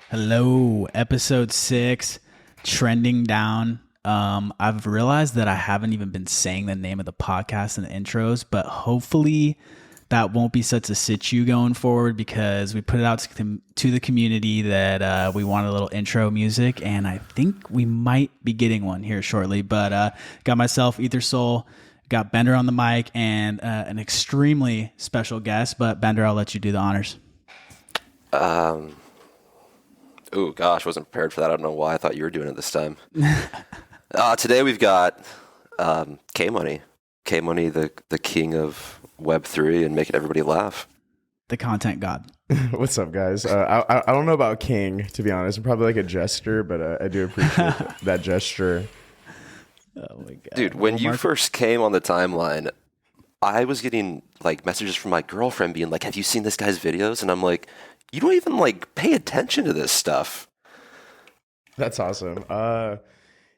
Hello, episode 6, trending down. I've realized that I haven't even been saying the name of the podcast in the intros, but hopefully that won't be such a situ going forward because we put it out to the community that we want a little intro music, and I think we might be getting one here shortly. But got myself, Ethersole, got Bender on the mic, and an extremely special guest. But Bender, I'll let you do the honors. Oh gosh, wasn't prepared for that. I don't know why. I thought you were doing it this time. Today we've got kmoney. kmoney, the king of Web3 and making everybody laugh. The content god. What's up, guys? I don't know about king, to be honest. I'm probably like a jester, but I do appreciate that gesture. Oh my god, dude! When you first came on the timeline, I was getting like messages from my girlfriend being like, "Have you seen this guy's videos?" And I'm like, "You don't even like pay attention to this stuff." That's awesome.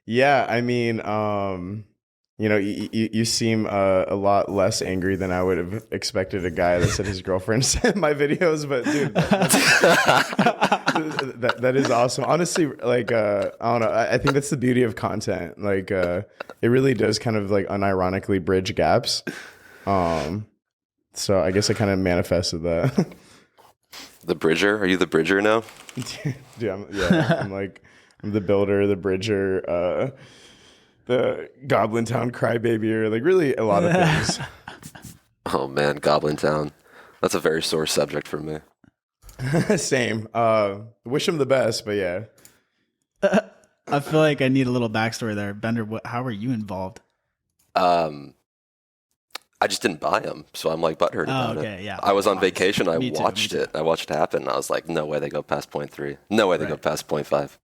Yeah, I mean, you seem a lot less angry than I would have expected a guy that said his girlfriend sent my videos. But dude, that is awesome. Honestly, like I don't know. I think that's the beauty of content. Like it really does kind of like unironically bridge gaps. So I guess I kind of manifested that. The bridger? Are you the bridger now? Dude, I'm the builder, the bridger, the Goblin Town crybaby, like really a lot of things. Oh man, Goblin Town. That's a very sore subject for me. Same. Wish him the best, but yeah. I feel like I need a little backstory there. Bender, how were you involved? I just didn't buy them, so I'm like butthurt about it. Yeah. I was on vacation. I Me watched too. it. I watched it happen. And I was like, no way they go past 0.3. No way they go past 0.5.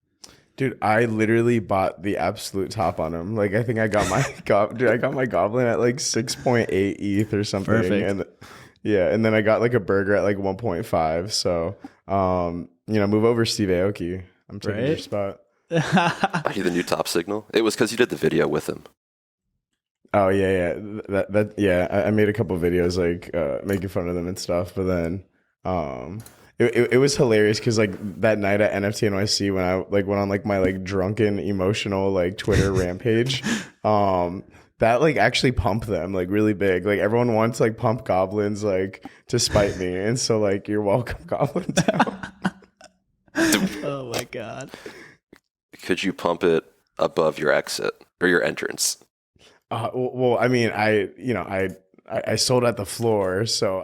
Dude, I literally bought the absolute top on them. Like I think I got my I got my goblin at like 6.8 ETH or something. Perfect. And yeah, and then I got like a burger at like 1.5. So move over Steve Aoki. I'm taking your spot. Are you the new top signal? It was because you did the video with him. Oh yeah. I made a couple videos like making fun of them and stuff, but then it was hilarious because like that night at NFT NYC when I like went on like my like drunken emotional like Twitter rampage, that like actually pumped them like really big. Like everyone wants like pump goblins like to spite me, and so like you're welcome, Goblin Town. Oh my god. Could you pump it above your exit or your entrance? Well, I mean, I sold at the floor, so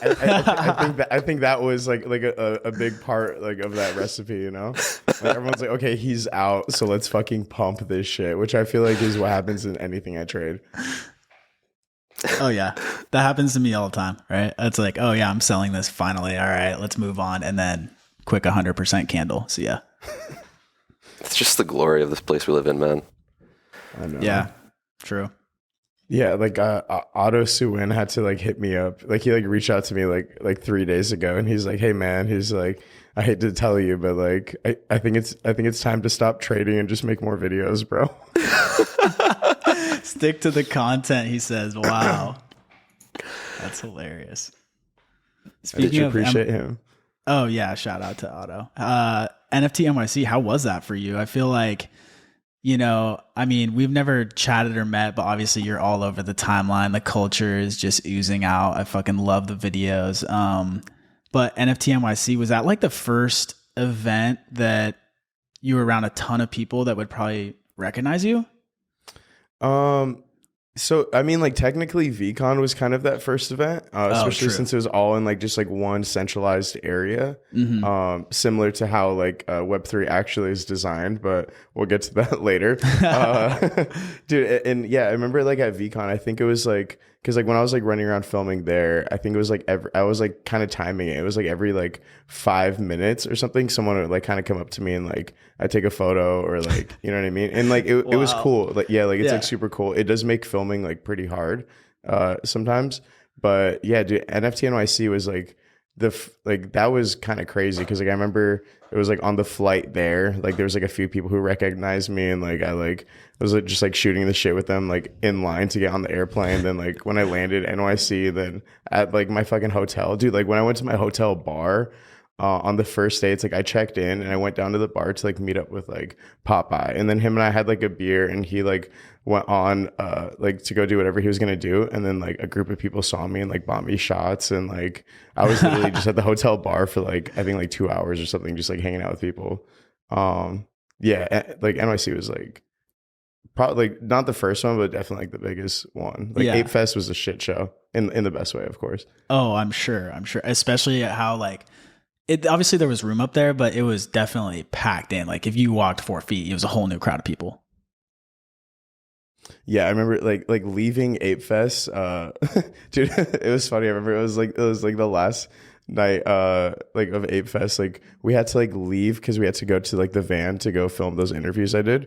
I think that was like a big part like of that recipe, you know. Like everyone's like, okay, he's out, so let's fucking pump this shit, which I feel like is what happens in anything I trade. Oh yeah, that happens to me all the time, right? It's like, oh yeah, I'm selling this finally. All right, let's move on, and then quick 100% candle. So yeah, it's just the glory of this place we live in, man. I know. Yeah, true. Yeah, like Otto Suwin had to like hit me up. Like he like reached out to me like 3 days ago, and he's like, "Hey man," he's like, "I hate to tell you, but like I think it's time to stop trading and just make more videos, bro." Stick to the content, he says. Wow, that's hilarious. Speaking of, appreciate him. Oh yeah, shout out to Otto. NFT NYC, how was that for you? I feel like, I mean, we've never chatted or met, but obviously you're all over the timeline. The culture is just oozing out. I fucking love the videos. But NFT NYC, was that like the first event that you were around a ton of people that would probably recognize you? So I mean, like technically VCon was kind of that first event, especially since it was all in like just like one centralized area, similar to how like Web3 actually is designed, but we'll get to that later. Dude, and yeah, I remember like at VCon, I think it was like, because like when I was like running around filming there, I think it was like I was like kind of timing it. It was like every like 5 minutes or something, someone would like kind of come up to me and like I'd take a photo or like, you know what I mean? And like it was cool. Like yeah, like it's like super cool. It does make filming like pretty hard sometimes, but yeah, dude, NFT NYC was like that was kind of crazy because like I remember it was like on the flight there, like there was like a few people who recognized me, and like I was like just like shooting the shit with them like in line to get on the airplane. Then like when I landed NYC, then at like my fucking hotel, dude, like when I went to my hotel bar, on the first day, it's like I checked in and I went down to the bar to like meet up with like Popeye, and then him and I had like a beer, and he like went on like to go do whatever he was gonna do, and then like a group of people saw me and like bought me shots, and like I was literally just at the hotel bar for like I think like 2 hours or something, just like hanging out with people. Like NYC was like probably like not the first one, but definitely like the biggest one. Like Ape Fest was a shit show in the best way, of course. Oh, I'm sure, especially at how like it obviously there was room up there, but it was definitely packed in. Like if you walked 4 feet, it was a whole new crowd of people. Yeah, I remember like leaving Ape Fest. Dude, it was funny. I remember it was like the last night like of Ape Fest. Like we had to like leave because we had to go to like the van to go film those interviews I did.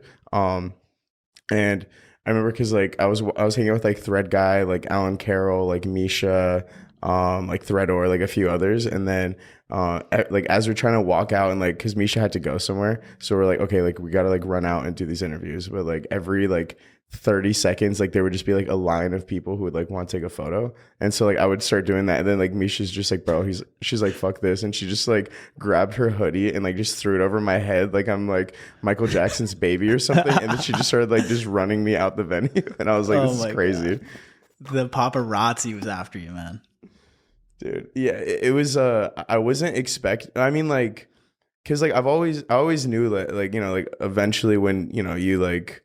And I remember because like I was hanging out with like Thread Guy, like Alan Carroll, like Misha, like Threador, like a few others, and then like as we're trying to walk out, and like because Misha had to go somewhere, so we're like, okay, like we gotta like run out and do these interviews, but like every like 30 seconds like there would just be like a line of people who would like want to take a photo, and so like I would start doing that, and then like Misha's just like, bro, she's like, fuck this, and she just like grabbed her hoodie and like just threw it over my head like I'm like Michael Jackson's baby or something, and then she just started like just running me out the venue, and I was like, this is crazy. God. The paparazzi was after you, man. Dude, yeah, it was I wasn't I mean, like, because like I always knew that like, you know, like eventually when, you know, you like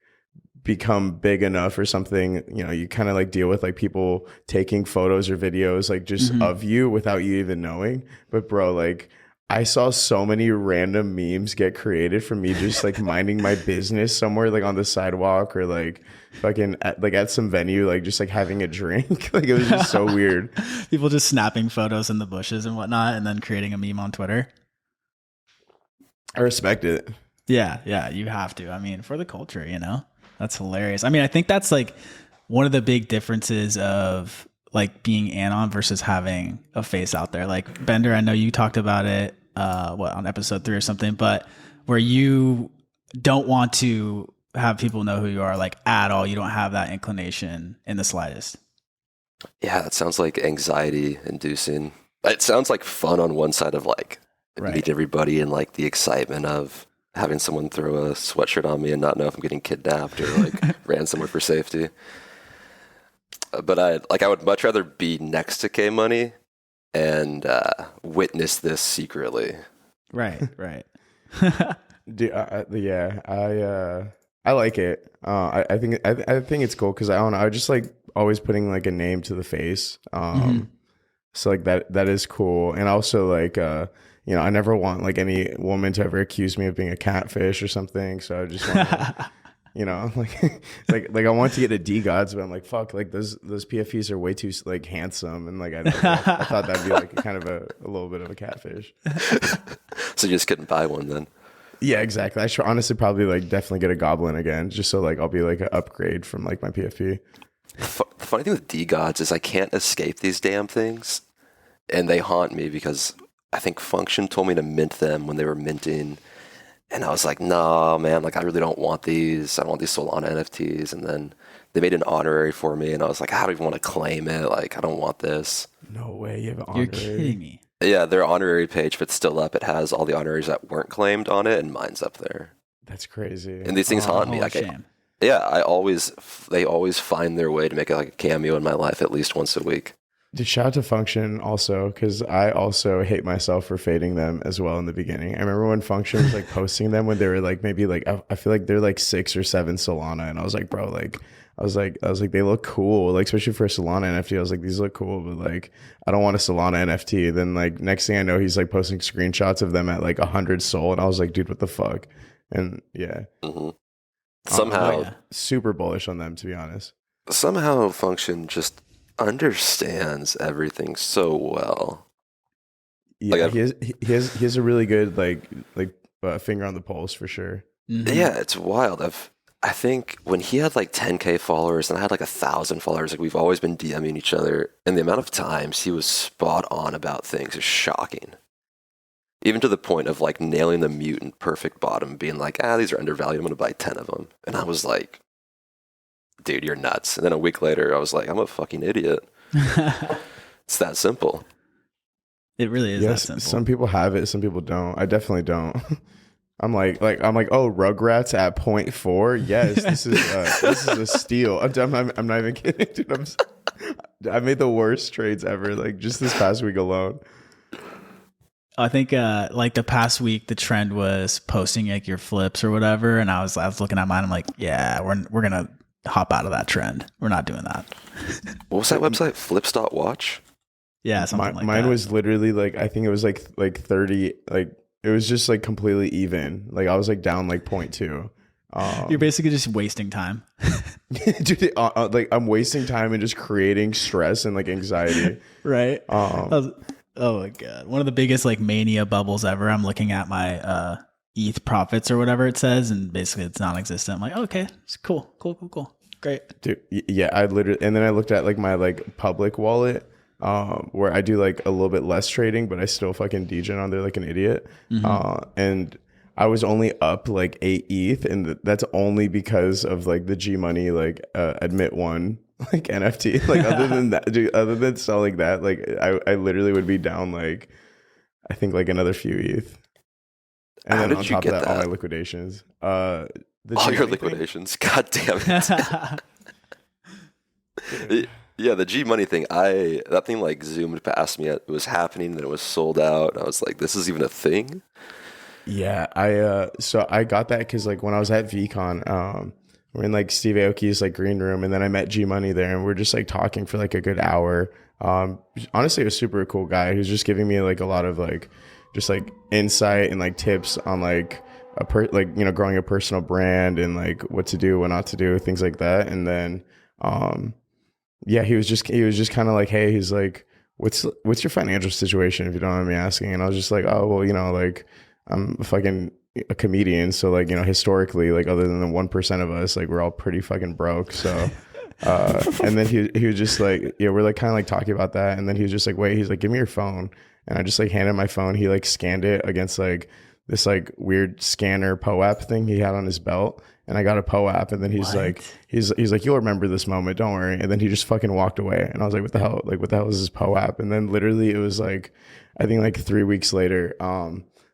become big enough or something, you know, you kind of like deal with like people taking photos or videos like just of you without you even knowing. But bro, like I saw so many random memes get created from me just like minding my business somewhere like on the sidewalk or like fucking at some venue, like just like having a drink. Like it was just so weird. People just snapping photos in the bushes and whatnot and then creating a meme on Twitter. I respect it. Yeah, you have to. I mean, for the culture, you know? That's hilarious. I mean, I think that's like one of the big differences of like being anon versus having a face out there. Like Bender, I know you talked about it, on episode 3 or something, but where you don't want to have people know who you are like at all. You don't have that inclination in the slightest. Yeah, it sounds like anxiety inducing. It sounds like fun on one side of like meet everybody and like the excitement of having someone throw a sweatshirt on me and not know if I'm getting kidnapped or like ran somewhere for safety. But I would much rather be next to kmoney and witness this secretly. Right. Dude, I like it. I think it's cool because I don't know. I just like always putting like a name to the face. So like that is cool, and also like you know, I never want like any woman to ever accuse me of being a catfish or something. So I just want to, you know, like I want to get a D gods, but I'm like, fuck, like those PFPs are way too like handsome, and like I thought that'd be like kind of a little bit of a catfish. So you just couldn't buy one then? Yeah, exactly. I should honestly probably like definitely get a goblin again, just so like I'll be like an upgrade from like my PFP. The funny thing with D gods is I can't escape these damn things, and they haunt me because I think Function told me to mint them when they were minting. And I was like, no, man, like I really don't want these. I don't want these Solana NFTs. And then they made an honorary for me. And I was like, I don't even want to claim it. Like, I don't want this. No way. You have an honorary. You're kidding me. Yeah, their honorary page, if it's still up, it has all the honoraries that weren't claimed on it. And mine's up there. That's crazy. And these things haunt me. Like, they always find their way to make it like a cameo in my life at least once a week. Dude, shout out to Function also, because I also hate myself for fading them as well in the beginning. I remember when Function was like posting them when they were like maybe like I feel like they're like 6 or 7 Solana, and I was like, bro, like I was like they look cool, like especially for a Solana NFT. I was like, these look cool, but like I don't want a Solana NFT. Then like next thing I know, he's like posting screenshots of them at like 100 Sol, and I was like, dude, what the fuck? And yeah, somehow super bullish on them, to be honest. Somehow Function just understands everything so well. Yeah, like he has a really good like finger on the pulse for sure. Yeah, it's wild. I think when he had like 10K followers and I had like 1,000 followers, like we've always been DMing each other, and the amount of times he was spot on about things is shocking. Even to the point of like nailing the mutant perfect bottom, being like, these are undervalued, I'm gonna buy 10 of them. And I was like, dude, you're nuts. And then a week later, I was like, I'm a fucking idiot. It's that simple. It really is that simple. Some people have it, some people don't. I definitely don't. I'm like, oh, Rugrats at 0.4. Yes, this is a steal. I'm not even kidding, dude. I made the worst trades ever, like just this past week alone. I think like the past week, the trend was posting like your flips or whatever, and I was looking at mine. I'm like, yeah, we're gonna hop out of that trend. We're not doing that. What was that website? Flips.watch? Yeah, something like mine that. was literally like, I think it was like 30, like it was just like completely even. Like I was like down like 0.2. You're basically just wasting time. Dude, like I'm wasting time and just creating stress and like anxiety. Right. Oh my God. One of the biggest like mania bubbles ever. I'm looking at my ETH profits or whatever it says, and basically it's non-existent. I'm like, oh, okay, it's cool. Great. Dude, yeah, I literally, and then I looked at like my like public wallet, where I do like a little bit less trading, but I still fucking degen on there like an idiot. And I was only up like 8 ETH, and that's only because of like the G Money like admit one like NFT. Like other than that, dude, other than selling that, like I literally would be down like I think like another few ETH. And then on top of that, all my liquidations. All your liquidations. God damn it. Yeah, the G Money thing, that thing like zoomed past me. It was happening, then it was sold out. And I was like, this is even a thing? Yeah, so I got that because like when I was at VCon, we're in like Steve Aoki's like green room, and then I met G Money there, and we're just like talking for like a good hour. Honestly, a super cool guy who's just giving me like a lot of like just like insight and like tips on like growing a personal brand and like what to do, what not to do, things like that. And then yeah, he was just kind of like, hey, he's like, what's your financial situation, if you don't mind me asking? And I was just like, oh, well, like I'm fucking a comedian, so like, historically, like other than the 1% of us, like we're all pretty fucking broke. So and then he was just like, yeah, we're like kind of like talking about that, and then he was just like, wait, he's like, give me your phone. And I just like handed my phone. He like scanned it against like this like weird scanner POAP thing he had on his belt, and I got a POAP. And then he's like, you'll remember this moment, don't worry. And then he just fucking walked away, and I was like, what the hell? Like, what the hell is this POAP? And then literally it was like, I think like 3 weeks later,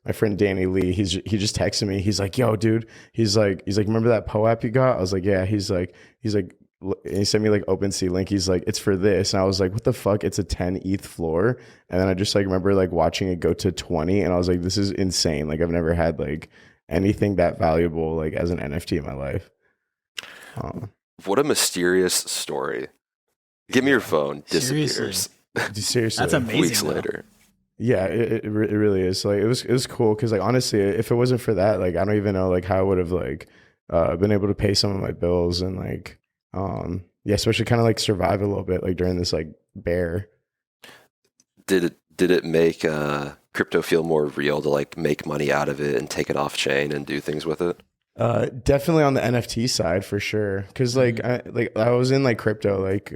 my friend Danny Lee, he just texted me. He's like, yo, dude. He's like, remember that POAP you got? I was like, yeah. He's like, and he sent me like OpenSea link. He's like, it's for this. And I was like, what the fuck? It's a 10 ETH floor. And then I just like remember like watching it go to 20. And I was like, this is insane. Like I've never had like anything that valuable like as an NFT in my life. What a mysterious story. Give me your phone. Disappears. Seriously. That's amazing. Weeks later. Yeah, it really is. Like it was cool because like honestly, if it wasn't for that, like I don't even know like how I would have like been able to pay some of my bills and like yeah, especially kind of like survive a little bit like during this like bear. Did it make crypto feel more real to like make money out of it and take it off chain and do things with it? Definitely on the NFT side for sure. Because like I was in like crypto like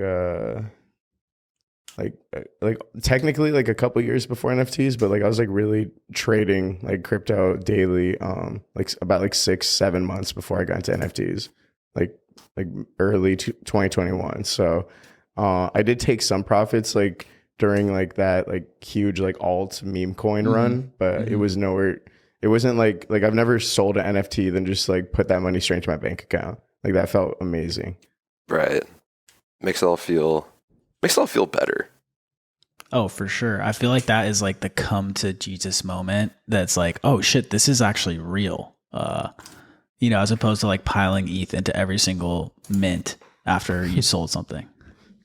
technically like a couple years before NFTs, but like I was like really trading like crypto daily like about like 6-7 months before I got into NFTs, like early 2021. So I did take some profits like during like that like huge like alt meme coin run, but it was nowhere. It wasn't like I've never sold an NFT then just like put that money straight into my bank account. Like that felt amazing. Right. Makes it all feel better. Oh, for sure. I feel like that is like the come to Jesus moment. That's like, oh shit, this is actually real. As opposed to like piling ETH into every single mint after you sold something.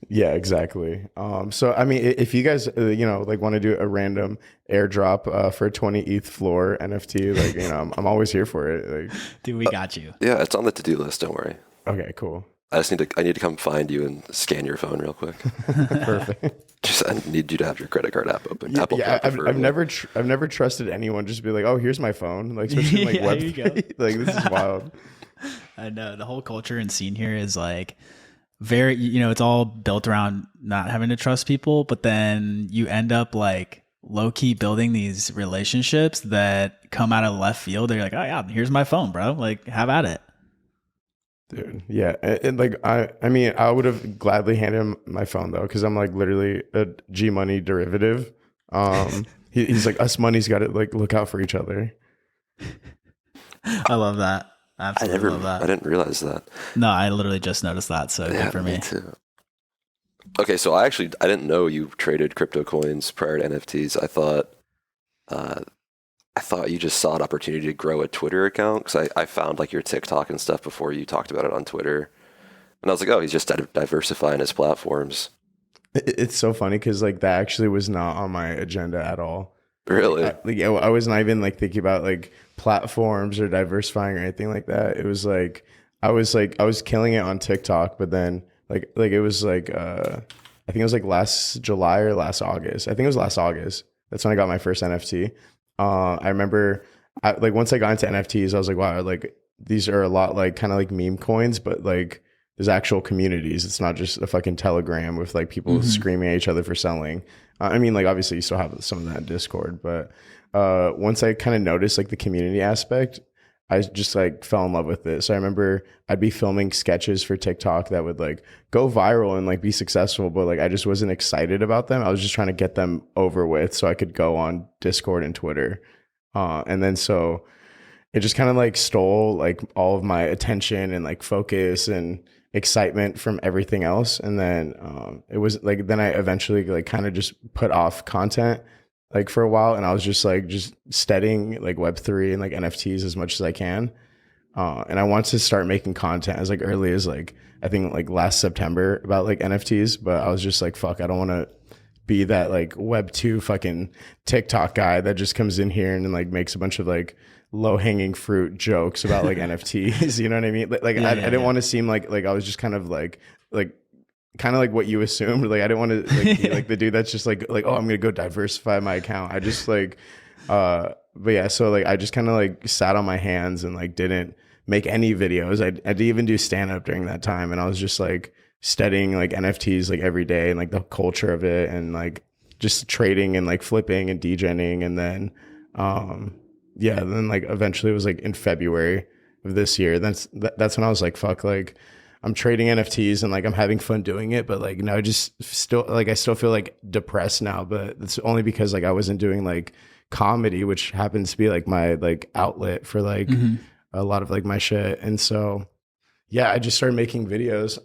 Yeah, exactly. So I mean, if you guys like want to do a random airdrop for a 20 ETH floor NFT, like I'm always here for it. Like, dude, we got you. Yeah, it's on the to-do list. Don't worry. Okay, cool. I need to come find you and scan your phone real quick. Perfect. I need you to have your credit card app open. I've never trusted anyone just be like, oh, here's my phone. Like especially in, like yeah, Web3. Like this is wild. I know the whole culture and scene here is like very, it's all built around not having to trust people, but then you end up like low key building these relationships that come out of left field. They're like, oh yeah, here's my phone, bro. Like have at it. Dude, yeah, and like I mean, I would have gladly handed him my phone though, because I'm like literally a G Money derivative. He's like, us money's got to like look out for each other. I love that. Absolutely love that. I didn't realize that. No, I literally just noticed that. So Yeah, good for me. too. Okay, so I didn't know you traded crypto coins prior to NFTs. I thought you just saw an opportunity to grow a Twitter account, because I found like your TikTok and stuff before you talked about it on Twitter, and I was like, oh, he's just diversifying his platforms. It's so funny because like that actually was not on my agenda at all. Really? I was not even like thinking about like platforms or diversifying or anything like that. It was like I was killing it on TikTok, but then like it was like I think it was like last July or last August. I think it was last August. That's when I got my first NFT. I remember like once I got into NFTs, I was like, wow, like these are a lot like kind of like meme coins, but like there's actual communities. It's not just a fucking Telegram with like people screaming at each other for selling. I mean, like obviously you still have some of that in Discord, but once I kind of noticed like the community aspect, I just like fell in love with it. So I remember I'd be filming sketches for TikTok that would like go viral and like be successful, but like I just wasn't excited about them. I was just trying to get them over with so I could go on Discord and Twitter. And then so it just kind of like stole like all of my attention and like focus and excitement from everything else. And then it was like, then I eventually like kind of just put off content like for a while, and I was just studying like Web3 and like NFTs as much as I can. And I wanted to start making content as like early as like, I think like last September about like NFTs, but I was just like, fuck, I don't want to be that like Web2 fucking TikTok guy that just comes in here and like makes a bunch of like low hanging fruit jokes about like NFTs. You know what I mean? Like I didn't want to seem like I was just kind of like what you assumed. Like I didn't want to like be like the dude that's just like, oh, I'm gonna go diversify my account. I just like, but yeah. So like I just kind of like sat on my hands and like didn't make any videos. I didn't even do stand up during that time, and I was just like studying like NFTs like every day and like the culture of it and like just trading and like flipping and degenning, and then then like eventually it was like in February of this year. That's when I was like, fuck, like I'm trading NFTs and like I'm having fun doing it, but like now I still feel like depressed now, but it's only because like I wasn't doing like comedy, which happens to be like my like outlet for like a lot of like my shit. And so yeah, I just started making videos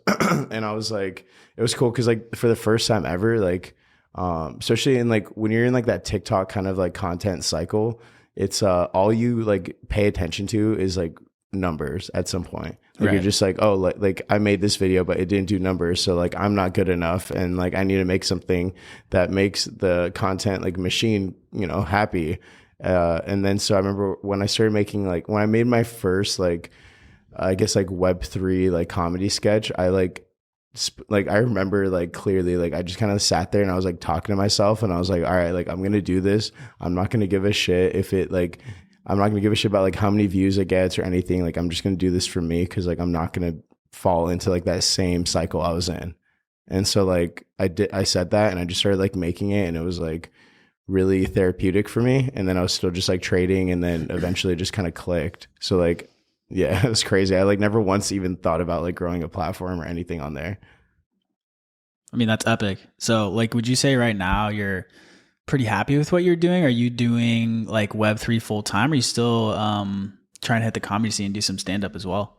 and I was like, it was cool because like for the first time ever, like especially in like when you're in like that TikTok kind of like content cycle, it's all you like pay attention to is like numbers at some point. Like you're just like, oh, like I made this video but it didn't do numbers, so like I'm not good enough and like I need to make something that makes the content like machine, you know, happy. And then so I remember when I started making like when I made my first like I guess like Web3 like comedy sketch, I I remember like clearly like I just kind of sat there and I was like talking to myself and I was like, all right, like I'm gonna do this. I'm not gonna give a shit if it like I'm not gonna give a shit about like how many views it gets or anything. Like I'm just gonna do this for me because like I'm not gonna fall into like that same cycle I was in. And so like I said that and I just started like making it and it was like really therapeutic for me. And then I was still just like trading and then eventually just kind of clicked. So like yeah, it was crazy. I like never once even thought about like growing a platform or anything on there. I mean, that's epic. So like, would you say right now you're pretty happy with what you're doing? Are you doing like Web3 full time? Or are you still trying to hit the comedy scene and do some stand up as well?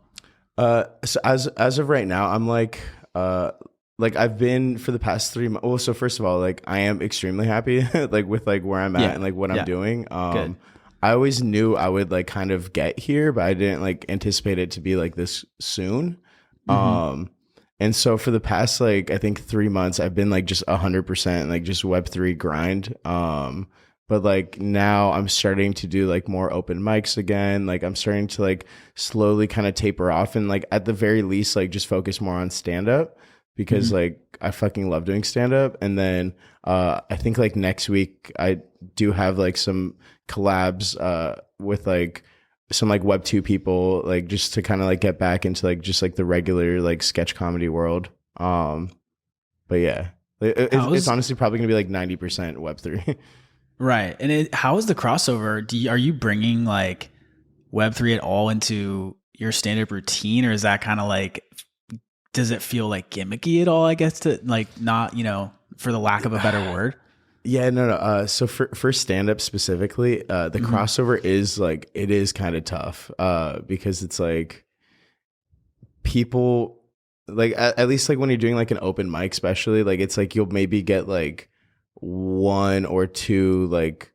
So as of right now, I'm like I've been for the past 3 months. Well, so first of all, like I am extremely happy like with like where I'm at and like what I'm doing. Good. I always knew I would like kind of get here, but I didn't like anticipate it to be like this soon. And so for the past like I think 3 months, I've been like just 100% like just Web3 grind. But like now I'm starting to do like more open mics again. Like I'm starting to like slowly kind of taper off and like at the very least like just focus more on stand up because like I fucking love doing stand up. And then I think like next week I do have like some collabs with like some like Web2 people, like just to kind of like get back into like just like the regular like sketch comedy world. But yeah, it's honestly probably gonna be like 90% Web3. Right. And how is the crossover? Are you bringing like Web3 at all into your stand-up routine, or is that kind of like, does it feel like gimmicky at all, I guess, to like not, you know, for the lack of a better word? Yeah, no. So for stand up specifically, the crossover is like, it is kind of tough because it's like people like at least like when you're doing like an open mic, especially like it's like you'll maybe get like one or two like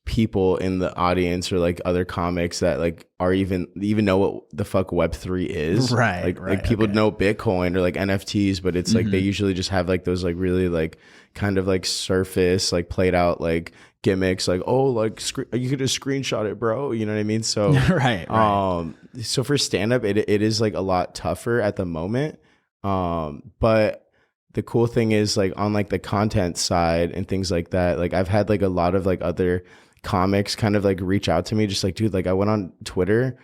people in the audience or like other comics that like are even know what the fuck Web3 is. Right. Like people know Bitcoin or like NFTs, but it's like they usually just have like those like really like kind of like surface like played out like gimmicks like, oh, like you could just screenshot it, bro, you know what I mean? So right. So for stand up it is like a lot tougher at the moment, but the cool thing is like on like the content side and things like that, like I've had like a lot of like other comics kind of like reach out to me just like, dude, like I went on Twitter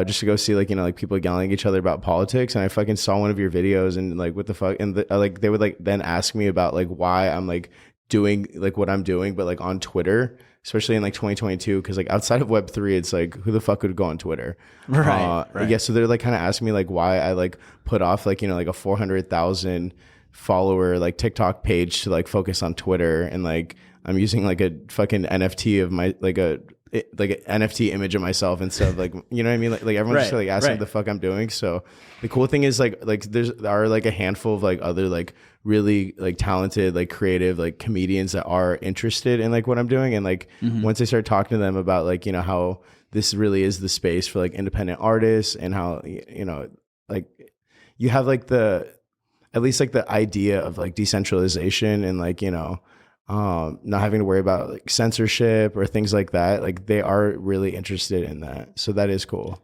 just to go see like, you know, like people yelling at each other about politics, and I fucking saw one of your videos and like what the fuck, and like they would like then ask me about like why I'm like doing like what I'm doing but like on Twitter, especially in like 2022, because like outside of Web3 it's like who the fuck would go on Twitter, right. Yeah, so they're like kind of asking me like why I like put off like, you know, like a 400,000 follower like TikTok page to like focus on Twitter, and like I'm using like a fucking NFT of my like an NFT image of myself instead of like, you know what I mean? Like everyone's just like asking what the fuck I'm doing. So the cool thing is like there are like a handful of like other like really like talented like creative like comedians that are interested in like what I'm doing, and like once I start talking to them about like, you know, how this really is the space for like independent artists, and how, you know, like you have like at least like the idea of like decentralization and like, you know, not having to worry about like censorship or things like that. Like they are really interested in that. So that is cool.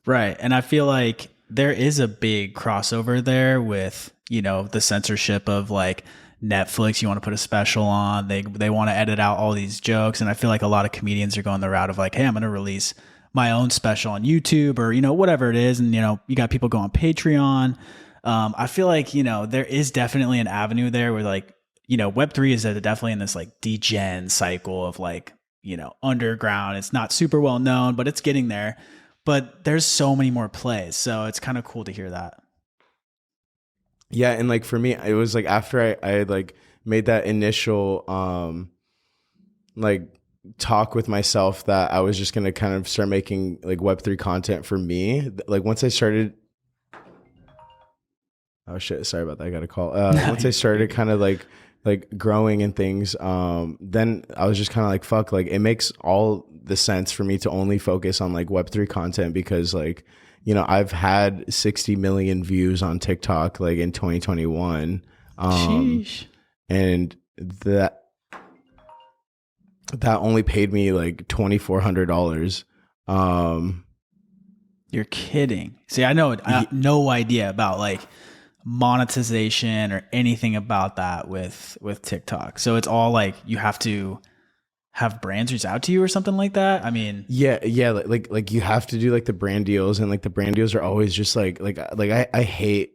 Right. And I feel like there is a big crossover there with, you know, the censorship of like Netflix. You want to put a special on, they want to edit out all these jokes. And I feel like a lot of comedians are going the route of like, hey, I'm going to release my own special on YouTube or, you know, whatever it is. And, you know, you got people go on Patreon. I feel like, you know, there is definitely an avenue there where like, you know, Web3 is definitely in this like degen cycle of like, you know, underground. It's not super well known, but it's getting there. But there's so many more plays. So it's kind of cool to hear that. Yeah. And like for me, it was like after I like made that initial like talk with myself that I was just going to kind of start making like Web3 content for me. Like once I started, oh shit, sorry about that, I got a call. Once I started kind of like growing and things, then I was just kind of like, fuck, like it makes all the sense for me to only focus on like Web3 content, because like, you know, I've had 60 million views on TikTok like in 2021. And that only paid me like $2,400. You're kidding. See, I have no idea about like monetization or anything about that with TikTok. So it's all like you have to have brands reach out to you or something like that. I mean, yeah, like you have to do like the brand deals, and like the brand deals are always just like I hate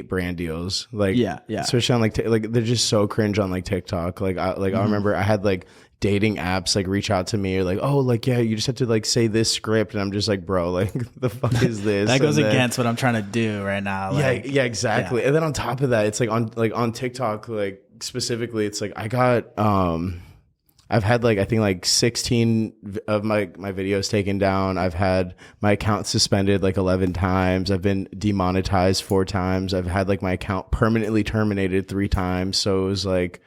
brand deals. Like yeah, especially on like they're just so cringe on like TikTok. Like I remember I had like dating apps like reach out to me or like, oh, like, yeah, you just have to like say this script, and I'm just like, bro, like the fuck is this? That goes against what I'm trying to do right now. Like, yeah, exactly. Yeah. And then on top of that, it's like on TikTok, like specifically, it's like I got I've had like I think like 16 of my videos taken down. I've had my account suspended like 11 times. I've been demonetized 4 times. I've had like my account permanently terminated 3 times. So it was like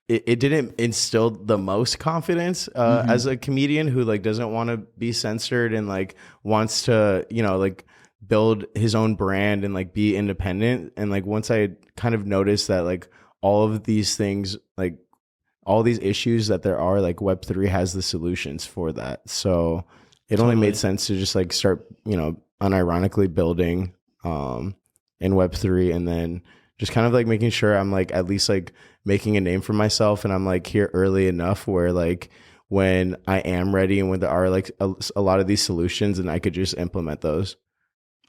it didn't instill the most confidence as a comedian who like doesn't want to be censored and like wants to, you know, like build his own brand and like be independent. And like once I kind of noticed that like all of these things, like all these issues that there are, like Web3 has the solutions for that. So it only made sense to just like start, you know, unironically building in Web3, and then just kind of like making sure I'm like at least like making a name for myself, and I'm like here early enough where like when I am ready and when there are like a lot of these solutions, and I could just implement those.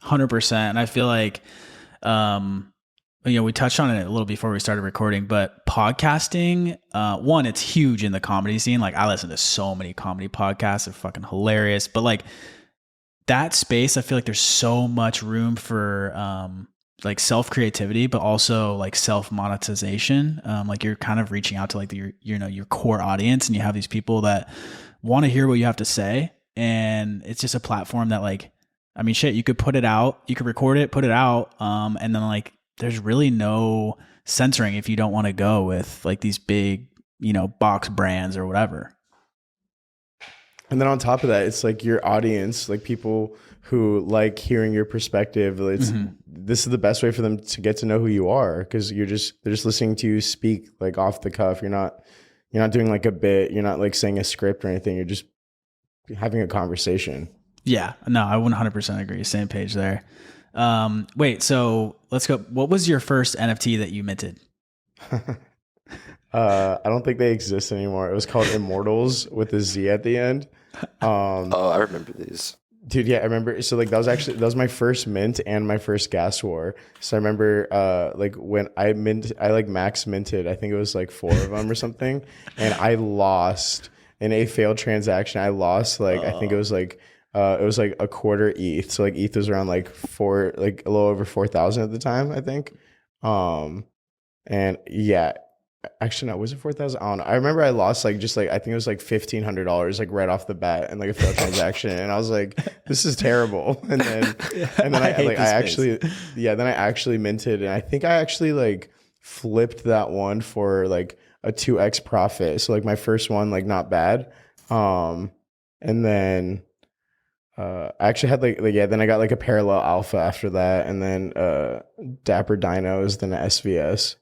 100%. And I feel like, you know, we touched on it a little before we started recording, but podcasting, one, it's huge in the comedy scene. Like I listen to so many comedy podcasts. They're fucking hilarious. But like that space, I feel like there's so much room for like self creativity, but also like self monetization. Like you're kind of reaching out to like your core audience, and you have these people that want to hear what you have to say. And it's just a platform that like, I mean, shit, you could put it out, you could record it, put it out. And then like, there's really no censoring if you don't want to go with like these big, box brands or whatever. And then on top of that, it's like your audience, like people who like hearing your perspective. This is the best way for them to get to know who you are, because they're just listening to you speak like off the cuff. You're not doing like a bit. You're not like saying a script or anything. You're just having a conversation. Yeah, no, I 100% agree. Same page there. Wait, so let's go. What was your first NFT that you minted? I don't think they exist anymore. It was called Immortals with a Z at the end. I remember these. Dude, yeah, I remember. So like that was my first mint and my first gas war. So I remember like when I like max minted, I think it was like 4 of them or something, and I lost in a failed transaction. I lost like I think it was like a quarter ETH. So like ETH was around like a little over 4,000 at the time, I think. And yeah. Actually, no, was it 4,000? I don't know. I remember I lost I think it was like $1,500 like right off the bat and like a failed transaction, and I was like, "This is terrible." And then I actually minted, and I think I actually like flipped that one for like a 2x profit. So like my first one, like not bad. And then I actually had then I got like a parallel alpha after that, and then Dapper Dinos, then a SVS.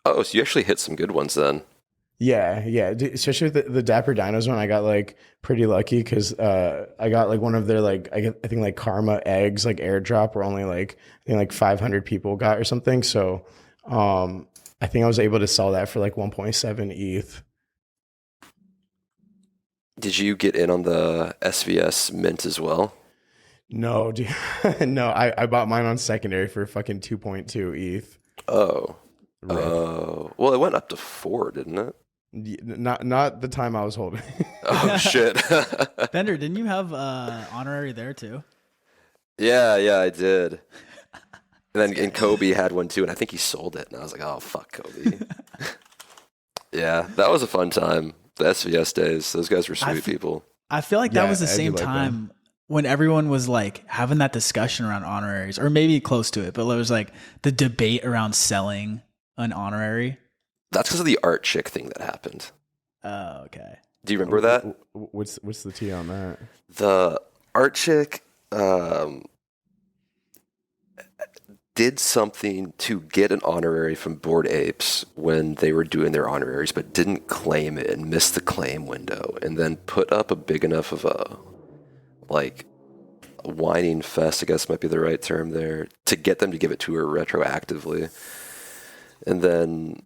Oh, so you actually hit some good ones then. Yeah. Especially with the Dapper Dinos one, I got like pretty lucky because I got like one of their like I think like Karma eggs like airdrop where only like I think like 500 people got or something. So I think I was able to sell that for like 1.7 ETH. Did you get in on the SVS mint as well? No, dude. No, I bought mine on secondary for fucking 2.2 ETH. Oh. Oh, well, it went up to 4, didn't it? Not the time I was holding. Oh shit, Bender, didn't you have honorary there too? Yeah, I did. And Kobe had one too, and I think he sold it, and I was like, oh fuck, Kobe. Yeah, that was a fun time. The SVS days, those guys were sweet people. I feel like that was the same time when everyone was like having that discussion around honoraries, or maybe close to it, but there was like the debate around selling an honorary. That's because of the art chick thing that happened. Oh, okay. Do you remember that? What's the tea on that? The art chick did something to get an honorary from Bored Apes when they were doing their honoraries, but didn't claim it and missed the claim window, and then put up a big enough of a whining fest, I guess might be the right term there, to get them to give it to her retroactively. And then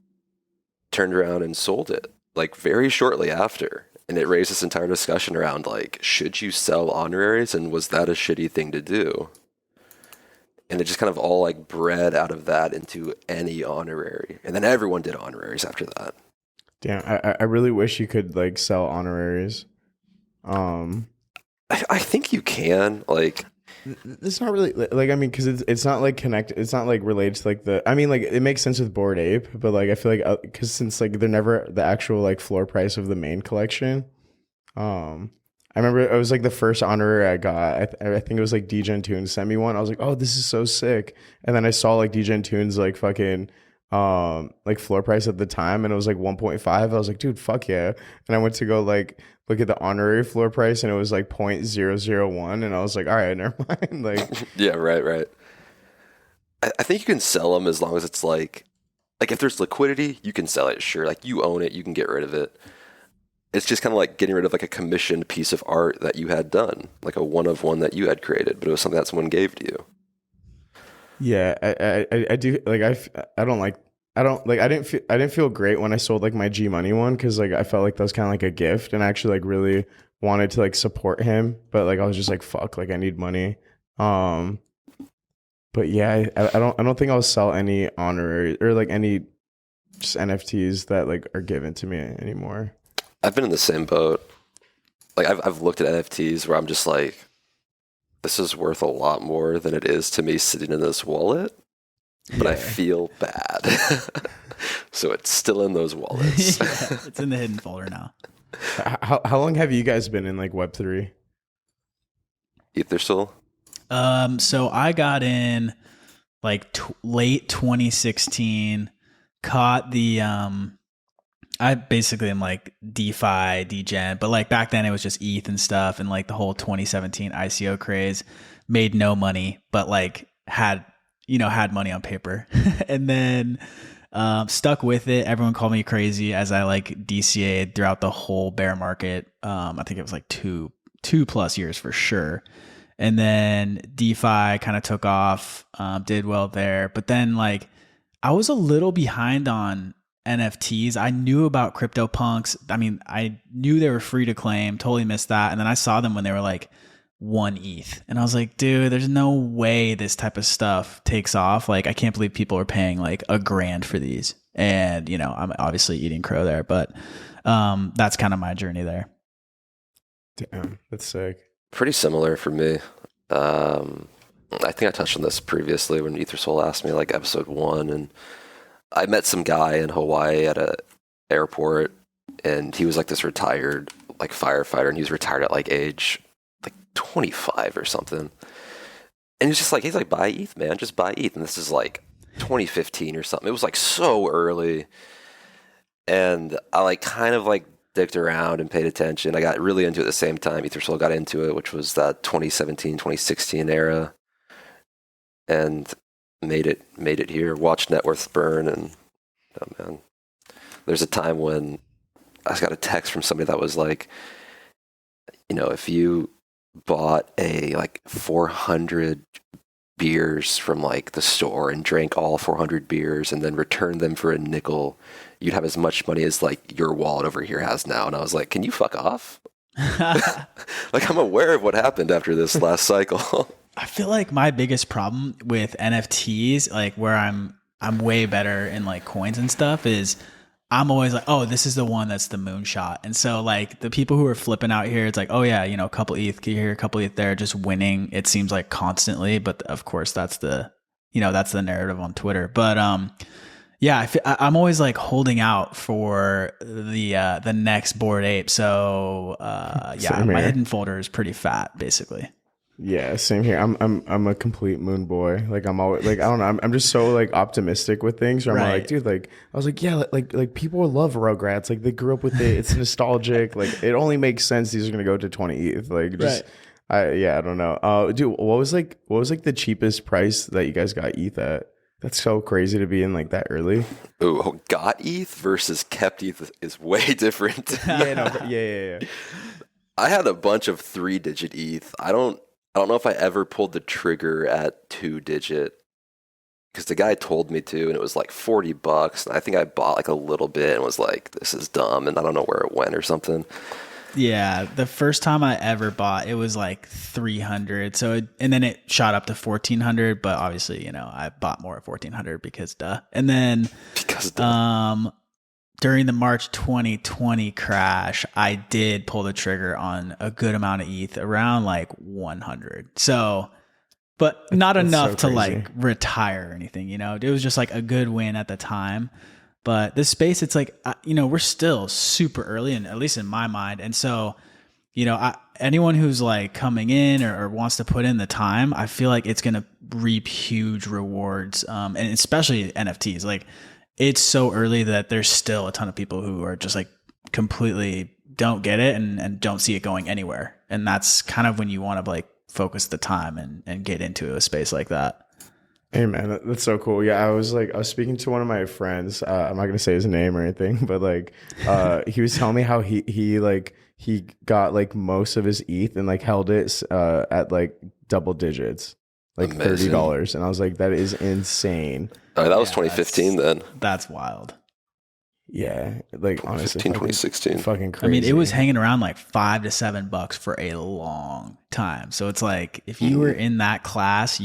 turned around and sold it like very shortly after. And it raised this entire discussion around like, should you sell honoraries? And was that a shitty thing to do? And it just kind of all like bred out of that into any honorary. And then everyone did honoraries after that. Damn, I really wish you could like sell honoraries. I think you can, like, it's not really like, I mean, because it's not like connected, it's not like related to like I mean, like it makes sense with Bored Ape, but like I feel like because since like they're never the actual like floor price of the main collection. I remember it was like the first honorary I got. I think it was like DGen Tunes sent me one. I was like, oh, this is so sick. And then I saw like DGen Tunes like fucking like floor price at the time, and it was like 1.5. I was like, dude, fuck yeah. And I went to go like look at the honorary floor price, and it was like 0.001, and I was like, all right, never mind. Like, yeah, right. I think you can sell them as long as it's like if there's liquidity, you can sell it. Sure, like you own it, you can get rid of it. It's just kind of like getting rid of like a commissioned piece of art that you had done, like a one of one that you had created, but it was something that someone gave to you. Yeah, I do like I didn't feel great when I sold like my G Money one, because like I felt like that was kind of like a gift, and I actually like really wanted to like support him, but like I was just like, fuck, like I need money. But yeah, I don't think I'll sell any honorary or like any just NFTs that like are given to me anymore. I've been in the same boat. Like I've looked at NFTs where I'm just like, this is worth a lot more than it is to me sitting in this wallet, but I feel bad. So it's still in those wallets. Yeah, it's in the hidden folder now. How long have you guys been in like Web3? Ethersole? So I got in like late 2016, caught the I basically am like DeFi, degen, but like back then it was just ETH and stuff, and like the whole 2017 ICO craze. Made no money, but like had money on paper. And then stuck with it. Everyone called me crazy as I like DCA'd throughout the whole bear market. I think it was like two plus years for sure. And then DeFi kind of took off, did well there. But then like I was a little behind on NFTs. I knew about CryptoPunks. I mean, I knew they were free to claim, totally missed that. And then I saw them when they were like 1 ETH. And I was like, dude, there's no way this type of stuff takes off. Like, I can't believe people are paying like $1,000 for these. And, I'm obviously eating crow there, but that's kind of my journey there. Damn, that's sick. Pretty similar for me. I think I touched on this previously when Ethersole asked me, like episode 1, and I met some guy in Hawaii at a airport, and he was like this retired like firefighter, and he was retired at like age like 25 or something. And he's like, buy ETH, man, just buy ETH. And this is like 2015 or something. It was like so early. And I like kind of like dicked around and paid attention. I got really into it at the same time Ethersole got into it, which was that 2017, 2016 era. And made it here, watched net worth burn. And oh man, there's a time when I got a text from somebody that was like, if you bought a like 400 beers from like the store and drank all 400 beers and then returned them for a nickel, you'd have as much money as like your wallet over here has now. And I was like, can you fuck off? Like, I'm aware of what happened after this last cycle. I feel like my biggest problem with NFTs, like where I'm way better in like coins and stuff, is I'm always like, oh, this is the one that's the moonshot. And so like the people who are flipping out here, it's like, oh yeah, a couple ETH here, a couple ETH there, just winning. It seems like constantly, but of course that's the narrative on Twitter. But yeah, I'm always like holding out for the next Bored Ape. So yeah, my hidden folder is pretty fat, basically. Yeah, same here. I'm a complete moon boy. Like I'm always like, I don't know. I'm just so like optimistic with things. Where I'm like, dude, like I was like, yeah, like people love Rugrats. Like they grew up with it. It's nostalgic. Like it only makes sense these are gonna go to 20 ETH. Like just, I don't know. Dude, what was like the cheapest price that you guys got ETH at? That's so crazy to be in like that early. Ooh, got ETH versus kept ETH is way different. Yeah. I had a bunch of 3-digit ETH. I don't know if I ever pulled the trigger at 2-digit, because the guy told me to, and it was like $40. And I think I bought like a little bit and was like, this is dumb. And I don't know where it went or something. Yeah. The first time I ever bought, it was like 300. So, and then it shot up to 1400, but obviously, I bought more at 1400 because duh. And then, during the March 2020 crash, I did pull the trigger on a good amount of ETH, around like 100. So, but not enough to like retire or anything, It was just like a good win at the time. But this space, it's like, we're still super early, and at least in my mind. And so, anyone who's like coming in or wants to put in the time, I feel like it's going to reap huge rewards. And especially NFTs, like, it's so early that there's still a ton of people who are just like completely don't get it and don't see it going anywhere. And that's kind of when you want to like focus the time and get into a space like that. Hey man, that's so cool. Yeah, I was speaking to one of my friends. I'm not gonna say his name or anything, but like he was telling me how he got like most of his ETH and like held it at like double digits. Like $30, and I was like, that is insane. Oh, that was 2015 then. That's wild. Yeah, like honestly, 2016. Fucking crazy. I mean, it was hanging around like $5 to $7 for a long time. So it's like if you were in that class,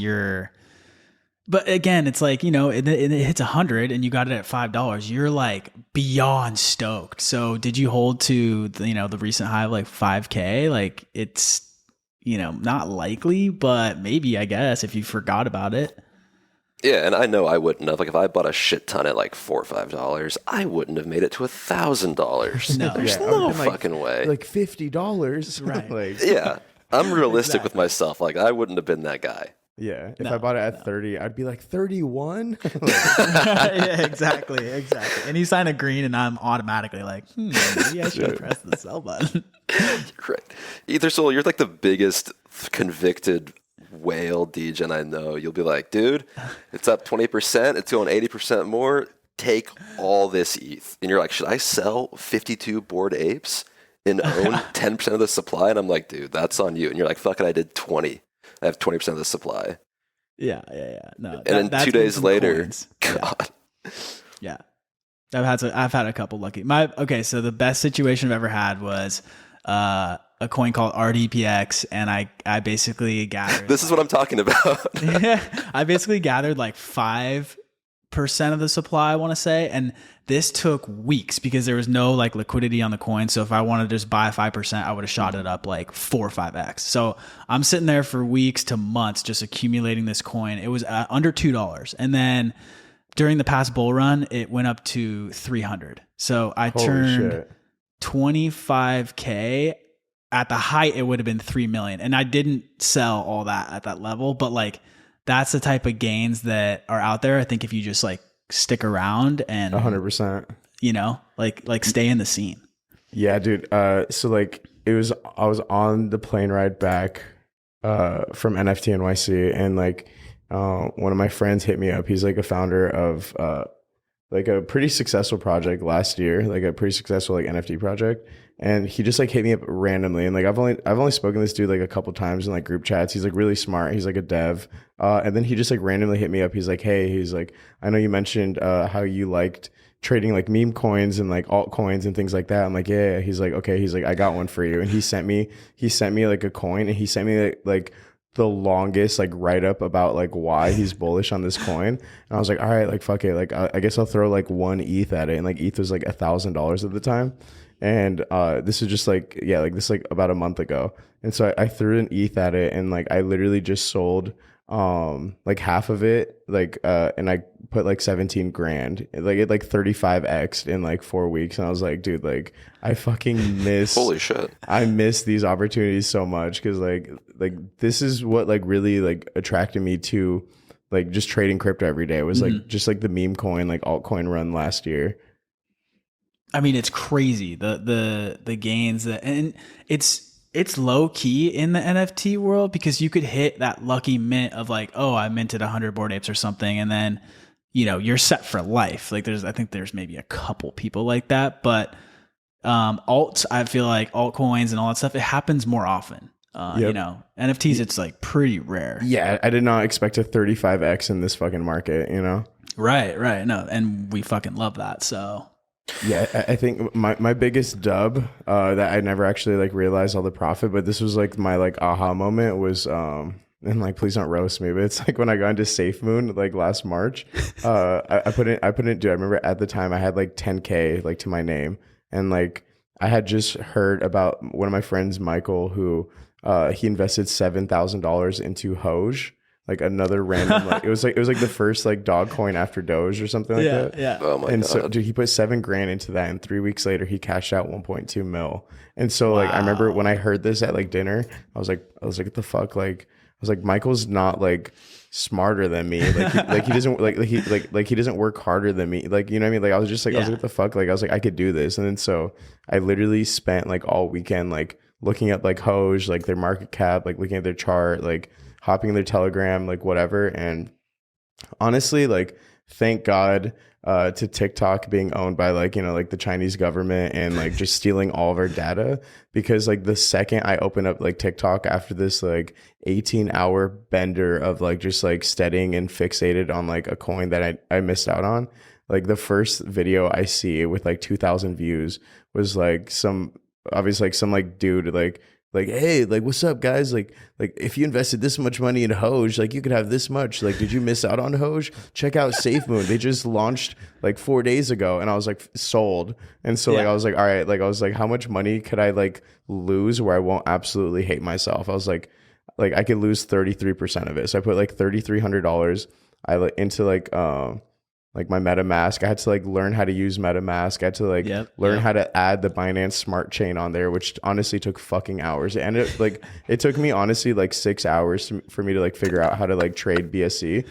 but again, it's like, it hits 100 and you got it at $5. You're like beyond stoked. So did you hold to the recent high of like 5K? Like it's, not likely, but maybe, I guess, if you forgot about it. Yeah, and I know I wouldn't have. Like, if I bought a shit ton at like $4 or $5, I wouldn't have made it to $1,000. No. There's no fucking way. Like $50, right? Like, yeah, I'm realistic with myself. Like, I wouldn't have been that guy. Yeah, if I bought it at 30, I'd be like 31. Yeah, exactly. And you sign a green, and I'm automatically like, maybe I should press the sell button. Right. Ethersole, you're like the biggest convicted whale degen I know. You'll be like, dude, it's up 20%. It's going 80% more. Take all this ETH. And you're like, should I sell 52 Bored Apes and own 10% of the supply? And I'm like, dude, that's on you. And you're like, fuck it, I did 20. I have 20% of the supply. Yeah. No, and then 2 days later, coins. God. Yeah. I've had a couple lucky. So the best situation I've ever had was a coin called RDPX, and I basically gathered. This is what I'm talking about. Yeah, I basically gathered like 5% of the supply, I want to say, and this took weeks because there was no like liquidity on the coin. So if I wanted to just buy 5%, I would have shot it up like 4 or 5x. So I'm sitting there for weeks to months just accumulating this coin. It was under $2, and then during the past bull run, it went up to 300. So I turned 25K. At the height, it would have been 3 million, and I didn't sell all that at that level. But like, that's the type of gains that are out there. I think if you just like stick around and 100%, like stay in the scene. Yeah, dude. So like I was on the plane ride back from NFT NYC, and like one of my friends hit me up. He's like a founder of like a pretty successful project last year, like a pretty successful like NFT project. And he just like hit me up randomly, and like I've only spoken to this dude like a couple times in like group chats. He's like really smart. He's like a dev, and then he just like randomly hit me up. He's like, "Hey," he's like, "I know you mentioned how you liked trading like meme coins and like altcoins and things like that." I'm like, "Yeah." He's like, "Okay." He's like, "I got one for you," and he sent me like a coin, and he sent me like the longest like write up about like why he's bullish on this coin. And I was like, all right, like fuck it, like I guess I'll throw like 1 ETH at it, and like ETH was like $1,000 at the time. And this is just like, yeah, like this like about a month ago. And so I threw an ETH at it, and like I literally just sold like half of it, like and I put like 17 grand, like it like 35x'd in like 4 weeks. And I was like, dude, like I fucking miss holy shit, I miss these opportunities so much, because like this is what like really like attracted me to like just trading crypto every day, was like just like the meme coin like altcoin run last year. I mean, it's crazy the gains that, and it's low key in the NFT world, because you could hit that lucky mint of like, oh, I minted 100 Bored Apes or something, and then you're set for life. Like I think there's maybe a couple people like that, but alts, I feel like altcoins and all that stuff, it happens more often. NFTs, it's like pretty rare. Yeah, I did not expect a 35x in this fucking market. Right. No, and we fucking love that. So. Yeah, I think my biggest dub that I never actually like realized all the profit, but this was like my like aha moment was and like please don't roast me, but it's like when I got into SafeMoon like last March, I put in dude, I remember at the time I had like 10K like to my name, and like I had just heard about one of my friends, Michael, who he invested $7,000 into Hoj. Like another random, like it was like the first like dog coin after Doge or something like that. Yeah. Oh my God. So, dude, he put $7 grand into that, and 3 weeks later he cashed out 1.2 mil. And so, like, I remember when I heard this at like dinner, I was like, what the fuck? Like, I was like, Michael's not like smarter than me. Like, he doesn't he doesn't work harder than me. Like, you know what I mean? Like, I was just like, I was like, what the fuck? Like, I was like, I could do this. And then so I literally spent like all weekend like looking at like Hoj, like their market cap, like looking at their chart, like hopping in their Telegram, like whatever. And honestly, like thank God to TikTok being owned by like, like the Chinese government and like just stealing all of our data, because like the second I open up like TikTok after this like 18-hour bender of like just like studying and fixated on like a coin that I missed out on, like the first video I see with like 2,000 views was like some dude like like, hey, like, what's up, guys? Like if you invested this much money in Hoj, like you could have this much. Like, did you miss out on Hoj? Check out SafeMoon. They just launched like 4 days ago, and I was like, sold. And so like I was like, all right, like I was like, how much money could I like lose where I won't absolutely hate myself? I was like I could lose 33% of it. So I put like $3,300 into like my MetaMask. I had to like learn how to use MetaMask. I had to like learn how to add the Binance Smart Chain on there, which honestly took fucking hours. And it took me honestly like 6 hours for me to like figure out how to like trade BSC.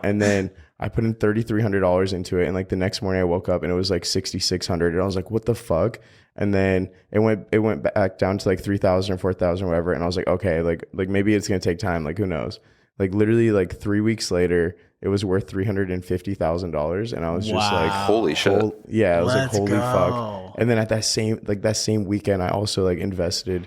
And then I put in $3,300 into it. And like the next morning I woke up and it was like 6,600. And I was like, what the fuck? And then it went back down to like 3,000 or 4,000 or whatever. And I was like, okay, like maybe it's going to take time. Like, who knows? Like literally like 3 weeks later, it was worth $350,000, and I was just like, "Holy shit!" I was like, "Holy fuck!" And then at that same weekend, I also like invested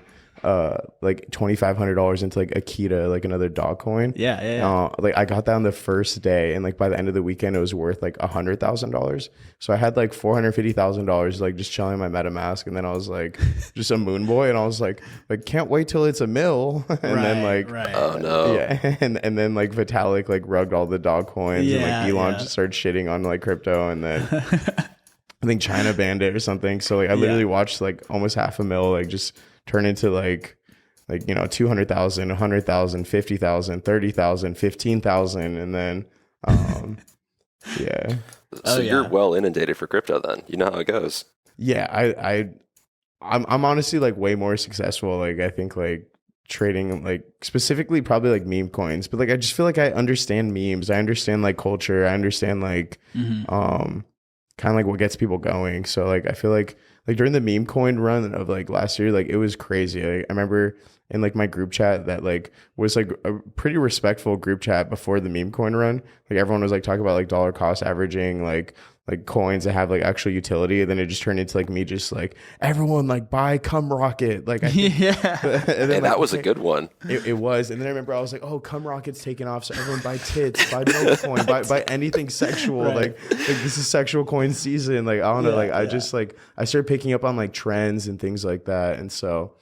like $2,500 into like Akita, like another dog coin. Like I got that on the first day, and like by the end of the weekend, it was worth like $100,000. So I had like $450,000 like just chilling in my MetaMask, and then I was like just a moon boy, and I was like can't wait till it's a mill, and then like oh no, and then like Vitalik like rugged all the dog coins, and like Elon just started shitting on like crypto, and then I think China banned it or something. So like I literally watched like almost $500,000 like just turn into like 200,000, 100,000, 50,000, 30,000, 15,000, and then So you're well inundated for crypto then. You know how it goes. Yeah, I'm honestly like way more successful. Like I think like trading like specifically probably like meme coins, but like I just feel like I understand memes. I understand like culture. I understand like kind of like what gets people going. So like I feel like during the meme coin run of like last year, like it was crazy. Like, I remember in like my group chat that like was like a pretty respectful group chat before the meme coin run. Like everyone was like talking about like dollar cost averaging, like coins that have like actual utility. And then it just turned into like me just like, everyone like buy Cum Rocket. Like I think, and then, that was a good one. It was. And then I remember I was like, oh, Cum Rocket's taking off. So everyone buy tits, buy Dogecoin, buy anything sexual. Like this is sexual coin season. Like I don't know. Like I just like I started picking up on like trends and things like that. And so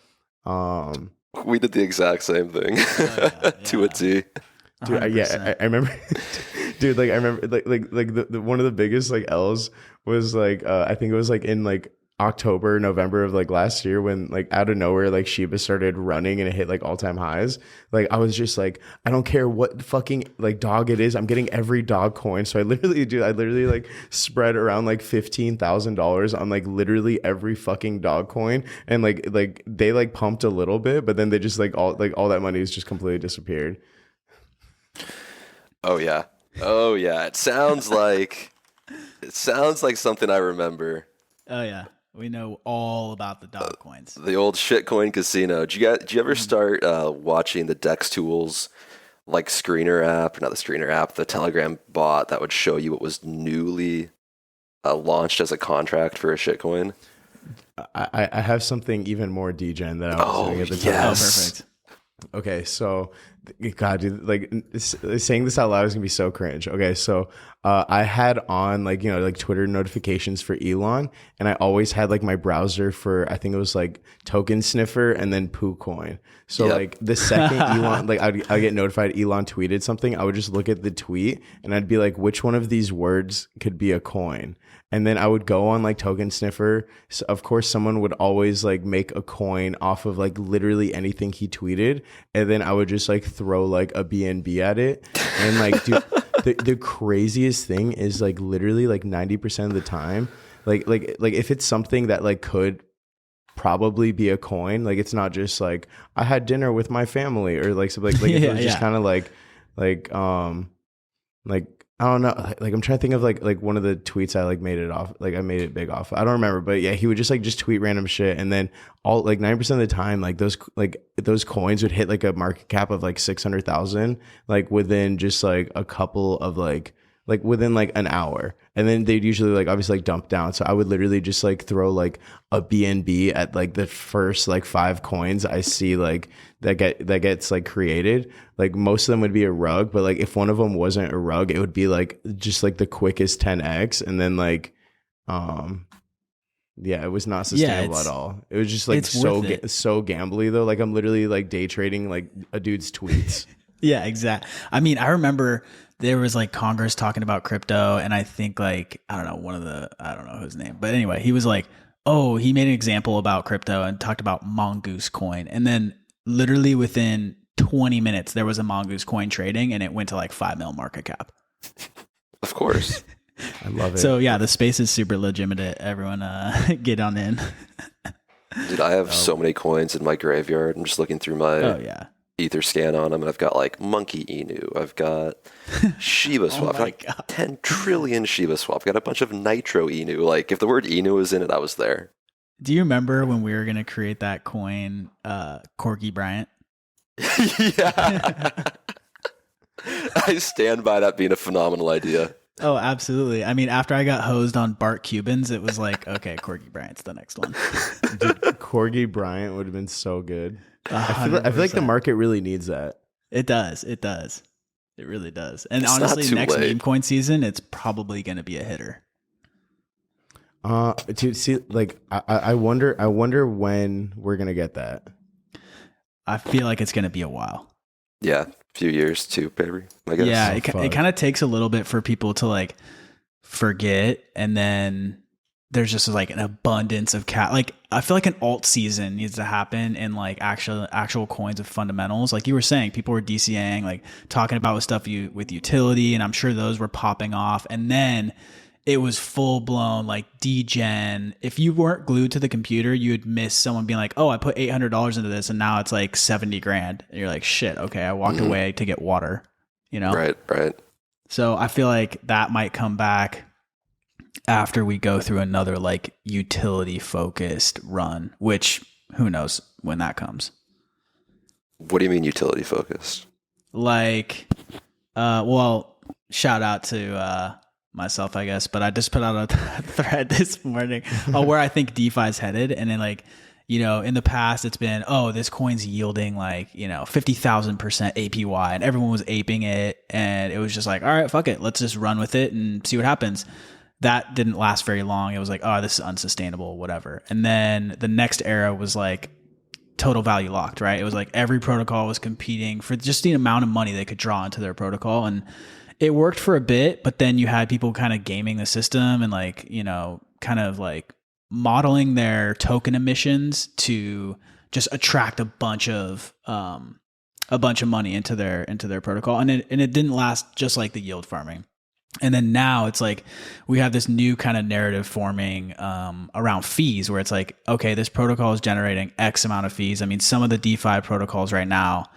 we did the exact same thing to a T. Dude, I remember, dude. Like I remember, like the one of the biggest like L's was like I think it was like in like October, November of like last year when like out of nowhere like Shiba started running and it hit like all-time highs. Like I was just like, I don't care what fucking like dog it is, I'm getting every dog coin. So I literally like spread around like $15,000 on like literally every fucking dog coin, and like they like pumped a little bit, but then they just like all that money has just completely disappeared. Oh yeah. It sounds like something I remember. Oh yeah, we know all about the dog coins. The old shitcoin casino. Did you ever start watching the Dex Tools like screener app? Not the screener app, the Telegram bot that would show you what was newly launched as a contract for a shitcoin. I have something even more degen that I was doing at the time. Yes. Oh, perfect. Okay, so God, dude, like saying this out loud is gonna be so cringe. Okay, so I had on like like Twitter notifications for Elon, and I always had like my browser for, I think it was like Token Sniffer and then PooCoin. So like the second Elon, like I'd get notified Elon tweeted something, I would just look at the tweet and I'd be like, which one of these words could be a coin? And then I would go on like Token Sniffer. So of course, someone would always like make a coin off of like literally anything he tweeted. And then I would just like throw like a BNB at it. And like, dude, the craziest thing is like literally like 90% of the time, like if it's something that like could probably be a coin, like it's not just like I had dinner with my family or like something like it was just kind of like I don't know. Like I'm trying to think of like one of the tweets I like made it off. Like I made it big off. I don't remember, but yeah, he would just tweet random shit, and then all like 90% of the time, like those coins would hit like a market cap of like 600,000, like within just like a couple of like within like an hour, and then they'd usually like obviously like dump down. So I would literally just like throw like a BNB at like the first like 5 coins I see like that gets like created. Like most of them would be a rug, but like if one of them wasn't a rug, it would be like just like the quickest 10x, and then like Yeah, it was not sustainable at all. It was just like so gambly though. Like I'm literally like day trading like a dude's tweets. Yeah, exactly. I mean, I remember there was like Congress talking about crypto, and I think like, I don't know his name, but anyway, he was like, oh, he made an example about crypto and talked about Mongoose coin. And then literally within 20 minutes, there was a Mongoose coin trading and it went to like 5 mil market cap. Of course. I love it. So yeah, the space is super legitimate. Everyone get on in. Dude, I have so many coins in my graveyard. I'm just looking through my Etherscan on them, and I've got like Monkey Inu. I've got Shiba Swap. I've got 10 trillion Shiba Swap. I've got a bunch of Nitro Inu. Like if the word Inu was in it, I was there. Do you remember when we were going to create that coin, Corky Bryant? Yeah. I stand by that being a phenomenal idea. Oh, absolutely. I mean, after I got hosed on Bart Cubans, it was like, okay, Corky Bryant's the next one. Dude, Corky Bryant would have been so good. I feel like the market really needs that. It does. It does. It really does. And it's honestly, next meme coin season, it's probably going to be a hitter. To see, like, I wonder when we're gonna get that. I feel like it's gonna be a while. Yeah, a few years too, baby. I guess. Yeah, it kind of takes a little bit for people to like forget, and then there's just like an abundance of like I feel like an alt season needs to happen in like actual coins of fundamentals. Like you were saying, people were DCAing, like talking about stuff with utility, and I'm sure those were popping off, and then it was full blown like degen. If you weren't glued to the computer, you would miss someone being like, oh, I put $800 into this and now it's like 70 grand. And you're like, shit, okay, I walked away to get water, you know? Right. So I feel like that might come back after we go through another like utility focused run, which who knows when that comes. What do you mean utility focused? Like, well, shout out to, myself, I guess, but I just put out a thread this morning where I think DeFi is headed. And then like, you know, in the past it's been, oh, this coin's yielding like, you know, 50,000% APY and everyone was aping it. And it was just like, all right, fuck it. Let's just run with it and see what happens. That didn't last very long. It was like, oh, this is unsustainable, whatever. And then the next era was like total value locked, right? It was like every protocol was competing for just the amount of money they could draw into their protocol. And it worked for a bit, but then you had people kind of gaming the system and like, you know, kind of like modeling their token emissions to just attract a bunch of money into their protocol. And it didn't last, just like the yield farming. And then now it's like we have this new kind of narrative forming around fees where it's like, okay, this protocol is generating X amount of fees. I mean, some of the DeFi protocols right now,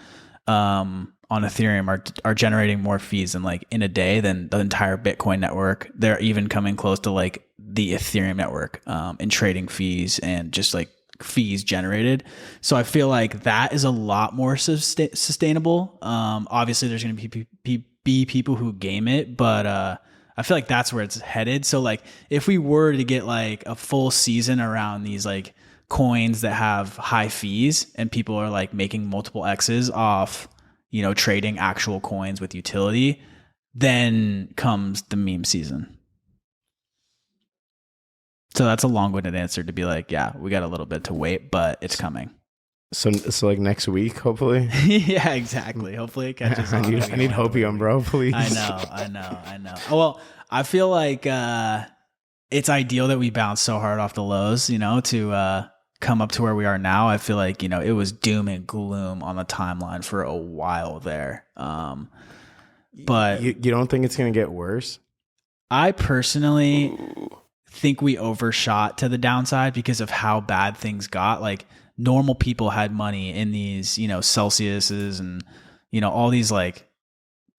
on Ethereum are generating more fees in like in a day than the entire Bitcoin network. They're even coming close to like the Ethereum network in trading fees and just like fees generated. So I feel like that is a lot more sustainable. Obviously there's going to be people who game it, but I feel like that's where it's headed. So like if we were to get like a full season around these like coins that have high fees and people are like making multiple X's off, you know, trading actual coins with utility, then comes the meme season. So that's a long-winded answer to be like, yeah, we got a little bit to wait, but it's coming. So like next week, hopefully. Yeah, exactly. Hopefully it catches on. I need hopium, bro, please. I know. Well, I feel like it's ideal that we bounce so hard off the lows, you know, to come up to where we are now. I feel like, you know, it was doom and gloom on the timeline for a while there. But you don't think it's going to get worse? I personally think we overshot to the downside because of how bad things got. Like normal people had money in these, you know, Celsiuses and, you know, all these like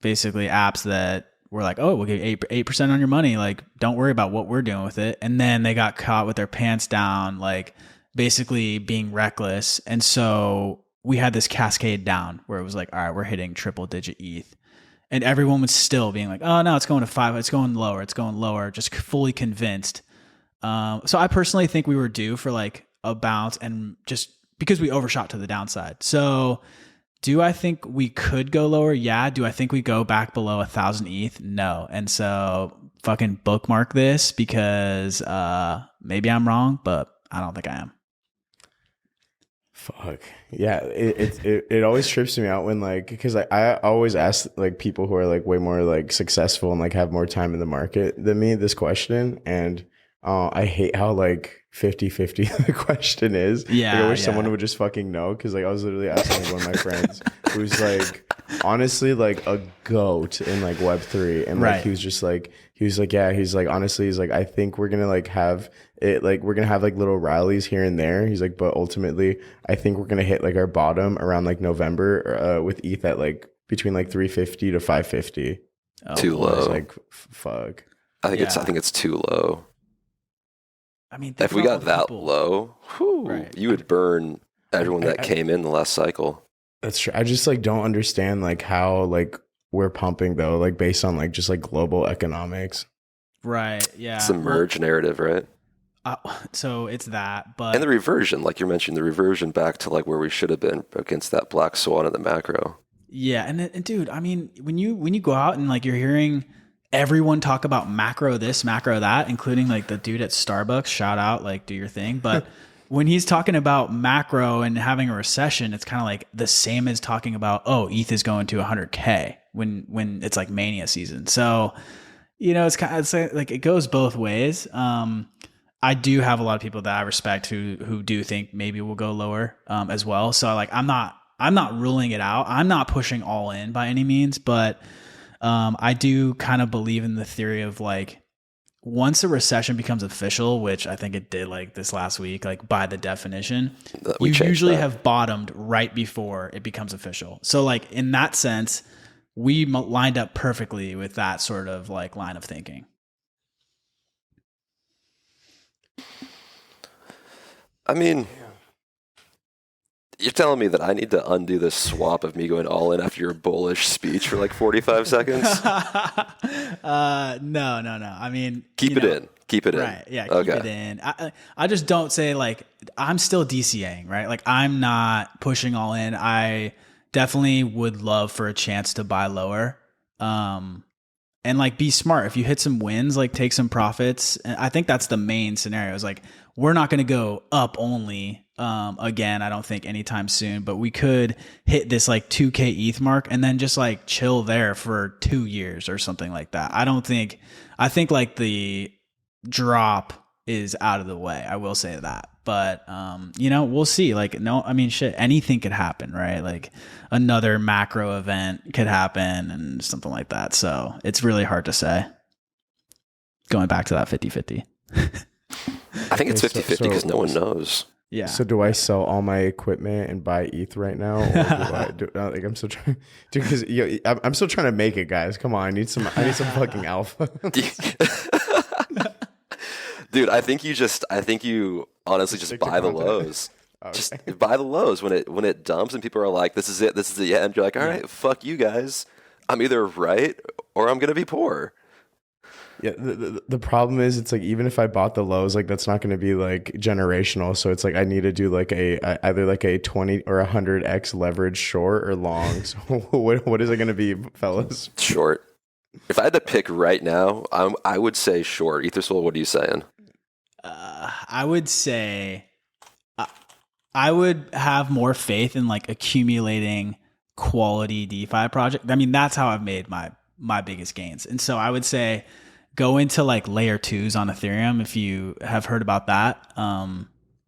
basically apps that were like, oh, we'll give you 8% on your money. Like, don't worry about what we're doing with it. And then they got caught with their pants down, like basically being reckless. And so we had this cascade down where it was like, all right, we're hitting triple digit ETH. And everyone was still being like, oh no, it's going to 5. It's going lower, just fully convinced. So I personally think we were due for like a bounce and just because we overshot to the downside. So do I think we could go lower? Yeah. Do I think we go back below 1,000 ETH? No. And so fucking bookmark this because maybe I'm wrong, but I don't think I am. Fuck yeah, it always trips me out when like, because I always ask like people who are like way more like successful and like have more time in the market than me this question, and I hate how like 50-50 the question is. Yeah, like, I wish someone would just fucking know, because like I was literally asking like, one of my friends who's like honestly like a goat in like Web3, and like he was like yeah, he's like honestly he's like, I think we're gonna like have it, like we're gonna have like little rallies here and there. He's like, but ultimately I think we're gonna hit like our bottom around like November with ETH at like between like 350 to 550. Too low. Like fuck. I think it's too low. I mean, if we got that low, you would burn everyone that came in the last cycle. That's true. I just like don't understand like how like we're pumping though, like based on like just like global economics. Right. Yeah. It's a merge narrative, right? So it's that, but and the reversion, like you're mentioning, the reversion back to like where we should have been against that black swan of the macro. Yeah, and dude, I mean, when you go out and like you're hearing everyone talk about macro this, macro that, including like the dude at Starbucks, shout out, like do your thing, but when he's talking about macro and having a recession, it's kind of like the same as talking about, oh, ETH is going to 100K when it's like mania season. So, you know, it's kind of like it goes both ways. I do have a lot of people that I respect who do think maybe we'll go lower as well. So like I'm not ruling it out. I'm not pushing all in by any means, but I do kind of believe in the theory of like once a recession becomes official, which I think it did like this last week, like by the definition, you usually have bottomed right before it becomes official. So like in that sense, we lined up perfectly with that sort of like line of thinking. I mean, you're telling me that I need to undo this swap of me going all in after your bullish speech for like 45 seconds? No. I mean, keep it in. Keep it in. Right. Yeah. Keep it in. I just don't say like, I'm still DCAing, right? Like I'm not pushing all in. I definitely would love for a chance to buy lower. And like be smart. If you hit some wins, like take some profits. And I think that's the main scenario is like, we're not going to go up only again, I don't think anytime soon, but we could hit this like 2K ETH mark and then just like chill there for 2 years or something like that. I think like the drop is out of the way. I will say that, but you know, we'll see. Like, no, I mean, shit, anything could happen, right? Like another macro event could happen and something like that. So it's really hard to say. Going back to that 50-50. I think it's 50-50 because no one knows. Yeah. So do I sell all my equipment and buy ETH right now, or like I'm still trying, dude? Because I'm still trying to make it, guys. Come on, I need some fucking alpha. Dude, I think you honestly just buy the lows. Okay. Just buy the lows when it dumps and people are like, "This is it. This is the end." You're like, "All right, fuck you guys. I'm either right or I'm gonna be poor." Yeah, the problem is it's like even if I bought the lows, like that's not going to be like generational. So it's like I need to do like either like a 20 or 100x leverage short or long. So what is it going to be, fellas? Short. If I had to pick right now, I would say short. Ethersole, what are you saying? I would say I would have more faith in like accumulating quality DeFi project. I mean, that's how I've made my biggest gains. And so I would say go into like layer 2s on Ethereum. If you have heard about that,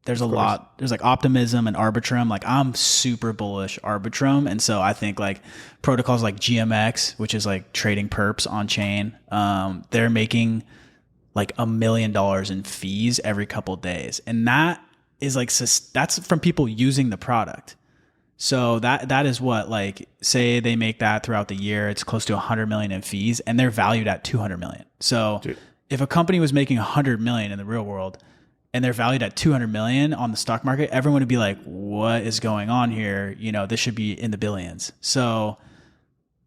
there's a lot, there's like Optimism and Arbitrum. Like I'm super bullish Arbitrum. And so I think like protocols like GMX, which is like trading perps on chain, they're making like $1 million in fees every couple of days. And that is like, that's from people using the product. So that is what, like, say they make that throughout the year, it's close to 100 million in fees and they're valued at 200 million. So dude, if a company was making 100 million in the real world and they're valued at 200 million on the stock market, everyone would be like, what is going on here? You know, this should be in the billions. So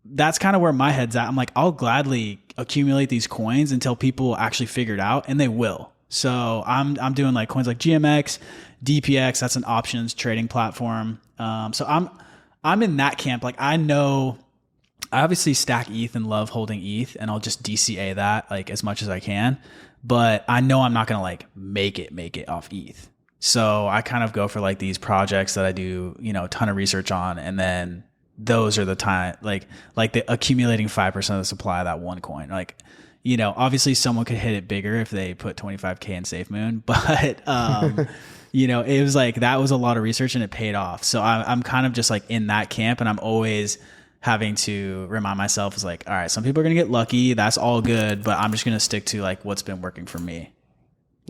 that's kind of where my head's at. I'm like, I'll gladly accumulate these coins until people actually figure it out, and they will. So I'm doing like coins like GMX, DPX, that's an options trading platform. So I'm in that camp. Like I know I obviously stack ETH and love holding ETH, and I'll just DCA that like as much as I can. But I know I'm not going to like make it off ETH. So I kind of go for like these projects that I do, you know, a ton of research on. And then those are the time, like the accumulating 5% of the supply of that one coin. Like, you know, obviously someone could hit it bigger if they put 25K in SafeMoon, but, you know, it was like, that was a lot of research and it paid off. So I'm kind of just like in that camp, and I'm always having to remind myself is like, all right, some people are going to get lucky. That's all good, but I'm just going to stick to like what's been working for me.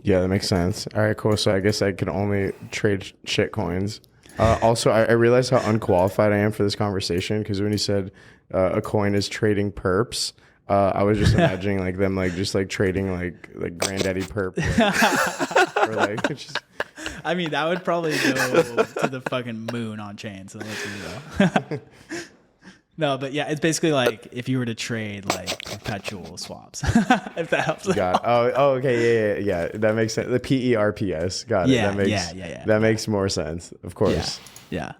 Yeah, that makes sense. All right, cool. So I guess I can only trade shit coins. Also, I realized how unqualified I am for this conversation, because when you said a coin is trading perps, I was just imagining like them like just like trading like granddaddy perp. Or like just... I mean, that would probably go to the fucking moon on chain. So let's do that. No, but yeah, it's basically like if you were to trade like perpetual swaps, if that helps. Got it. Oh, okay, yeah. That makes sense. The PERPS, got it. Yeah, that makes, That makes more sense, of course. Yeah.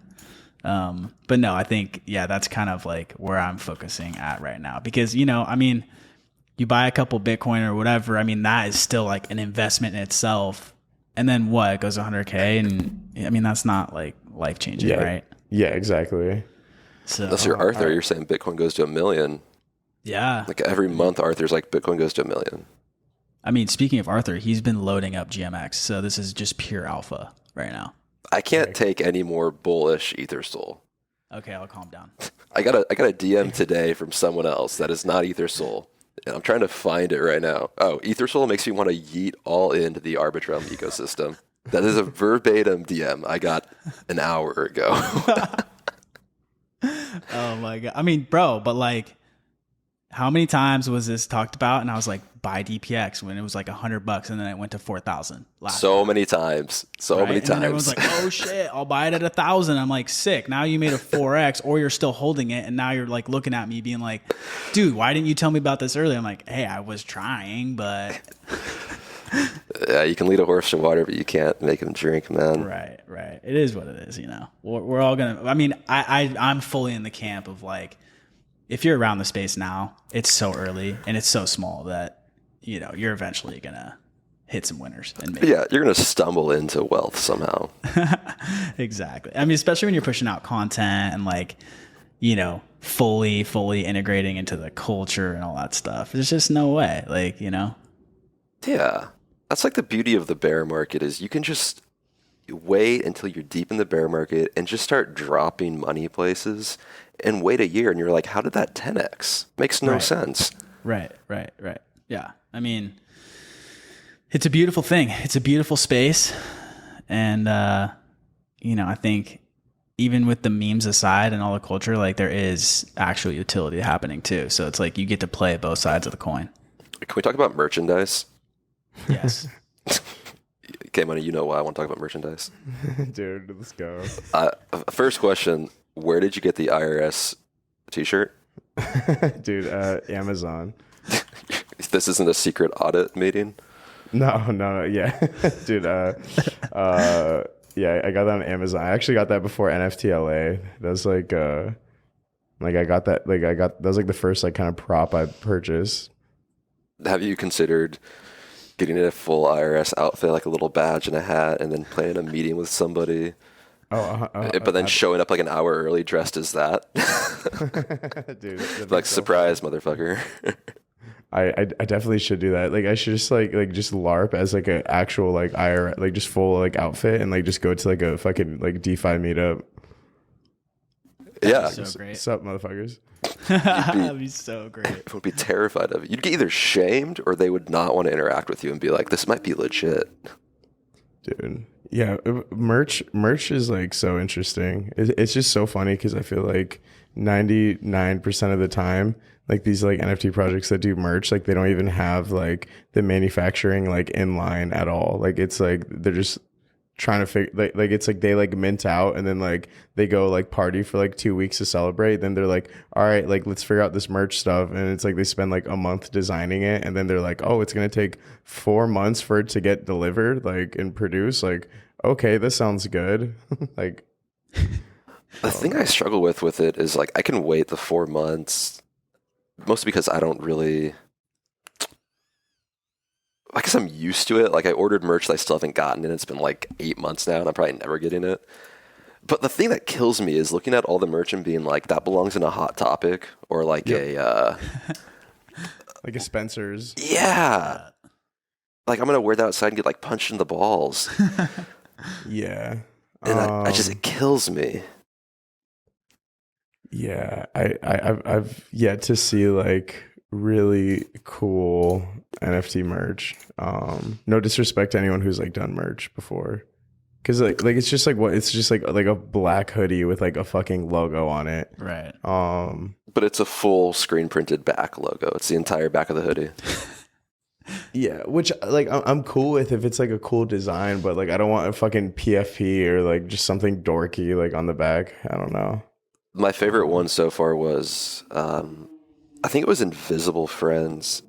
But no, I think that's kind of like where I'm focusing at right now, because you know, I mean, you buy a couple Bitcoin or whatever. I mean, that is still like an investment in itself, and then what, it goes to 100K, and I mean that's not like life changing, right? Yeah, exactly. So, unless you're Arthur, you're saying Bitcoin goes to $1 million. Yeah. Like every month, Arthur's like, Bitcoin goes to $1 million. I mean, speaking of Arthur, he's been loading up GMX. So this is just pure alpha right now. I can't take any more bullish Ethersole. Okay, I'll calm down. I got a DM today from someone else that is not Ethersole, and I'm trying to find it right now. Oh, Ethersole makes me want to yeet all into the Arbitrum ecosystem. That is a verbatim DM I got an hour ago. Oh my God. I mean, bro, but like, how many times was this talked about? And I was like, buy DPX when it was like $100, and then it went to 4,000. So many times. Many times. And everyone's like, oh shit, I'll buy it at 1,000. I'm like, sick. Now you made a 4X, or you're still holding it. And now you're like looking at me being like, dude, why didn't you tell me about this earlier? I'm like, hey, I was trying, but. Yeah, you can lead a horse to water, but you can't make him drink, man. Right. It is what it is, you know. We're all gonna. I mean, I'm fully in the camp of like, if you're around the space now, it's so early and it's so small that, you know, you're eventually gonna hit some winners. And yeah, you're gonna stumble into wealth somehow. Exactly. I mean, especially when you're pushing out content and like, you know, fully integrating into the culture and all that stuff. There's just no way, like, you know. Yeah. That's like the beauty of the bear market, is you can just wait until you're deep in the bear market and just start dropping money places and wait a year, and you're like, how did that 10x? Makes no sense. Right. Yeah. I mean, it's a beautiful thing. It's a beautiful space. And, you know, I think even with the memes aside and all the culture, like there is actual utility happening too. So it's like you get to play both sides of the coin. Can we talk about merchandise? Yes. kmoney, you know why I want to talk about merchandise. Dude, let's go. First question, where did you get the IRS t-shirt? Dude, Amazon. This isn't a secret audit meeting? No, yeah. Dude, yeah, I got that on Amazon. I actually got that before NFT LA. That was like I got that, that was like the first like kind of prop I purchased. Have you considered getting a full IRS outfit, like a little badge and a hat, and then planning a meeting with somebody? But then showing up like an hour early dressed as that? Dude, like, surprise, motherfucker. I definitely should do that. Like I should just like just LARP as like an actual like IRS, like just full like outfit, and like just go to like a fucking like DeFi meetup. Yeah. So great. What's up, motherfuckers? That'd be so great. I would be terrified of it. You'd get either shamed or they would not want to interact with you and be like, this might be legit. Dude. Yeah. Merch is like so interesting. It's just so funny because I feel like 99% of the time, like these like NFT projects that do merch, like they don't even have like the manufacturing like in line at all. Like it's like they're just trying to figure like it's like they like mint out, and then like they go like party for like 2 weeks to celebrate. Then they're like, all right, like let's figure out this merch stuff, and it's like they spend like a month designing it, and then they're like, oh, it's gonna take 4 months for it to get delivered like and produced. Like, okay, this sounds good. Like The thing I struggle with it is like I can wait the 4 months, mostly because I don't really. I guess I'm used to it. Like I ordered merch that I still haven't gotten, and it's been like 8 months now, and I'm probably never getting it. But the thing that kills me is looking at all the merch and being like, that belongs in a Hot Topic or like a like a Spencer's. Yeah. Like I'm gonna wear that outside and get like punched in the balls. Yeah. And I just it kills me. Yeah, I've yet to see like really cool NFT merch. No disrespect to anyone who's like done merch before, because like it's just like what it's just like a black hoodie with like a fucking logo on it, Right? But it's a full screen printed back logo. It's the entire back of the hoodie. Yeah, which like I'm cool with if it's like a cool design, but like I don't want a fucking PFP or like just something dorky like on the back. I don't know. My favorite one so far was I think it was Invisible Friends.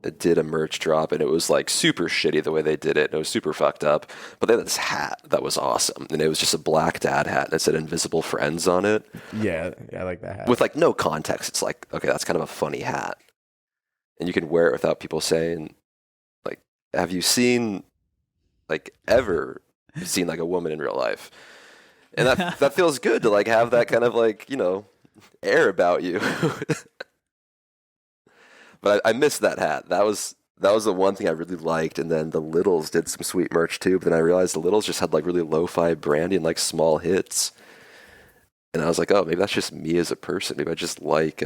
It did a merch drop, and it was like super shitty the way they did it. It was super fucked up. But they had this hat that was awesome, and it was just a black dad hat that said Invisible Friends on it. Yeah, I like that hat. With like no context, it's like, okay, that's kind of a funny hat, and you can wear it without people saying, like, have you seen, like, ever seen like a woman in real life? And that feels good to like have that kind of like, you know, air about you. But I missed that hat. That was the one thing I really liked. And then the Littles did some sweet merch too. But then I realized the Littles just had like really lo-fi branding, like small hits. And I was like, oh, maybe that's just me as a person. Maybe I just like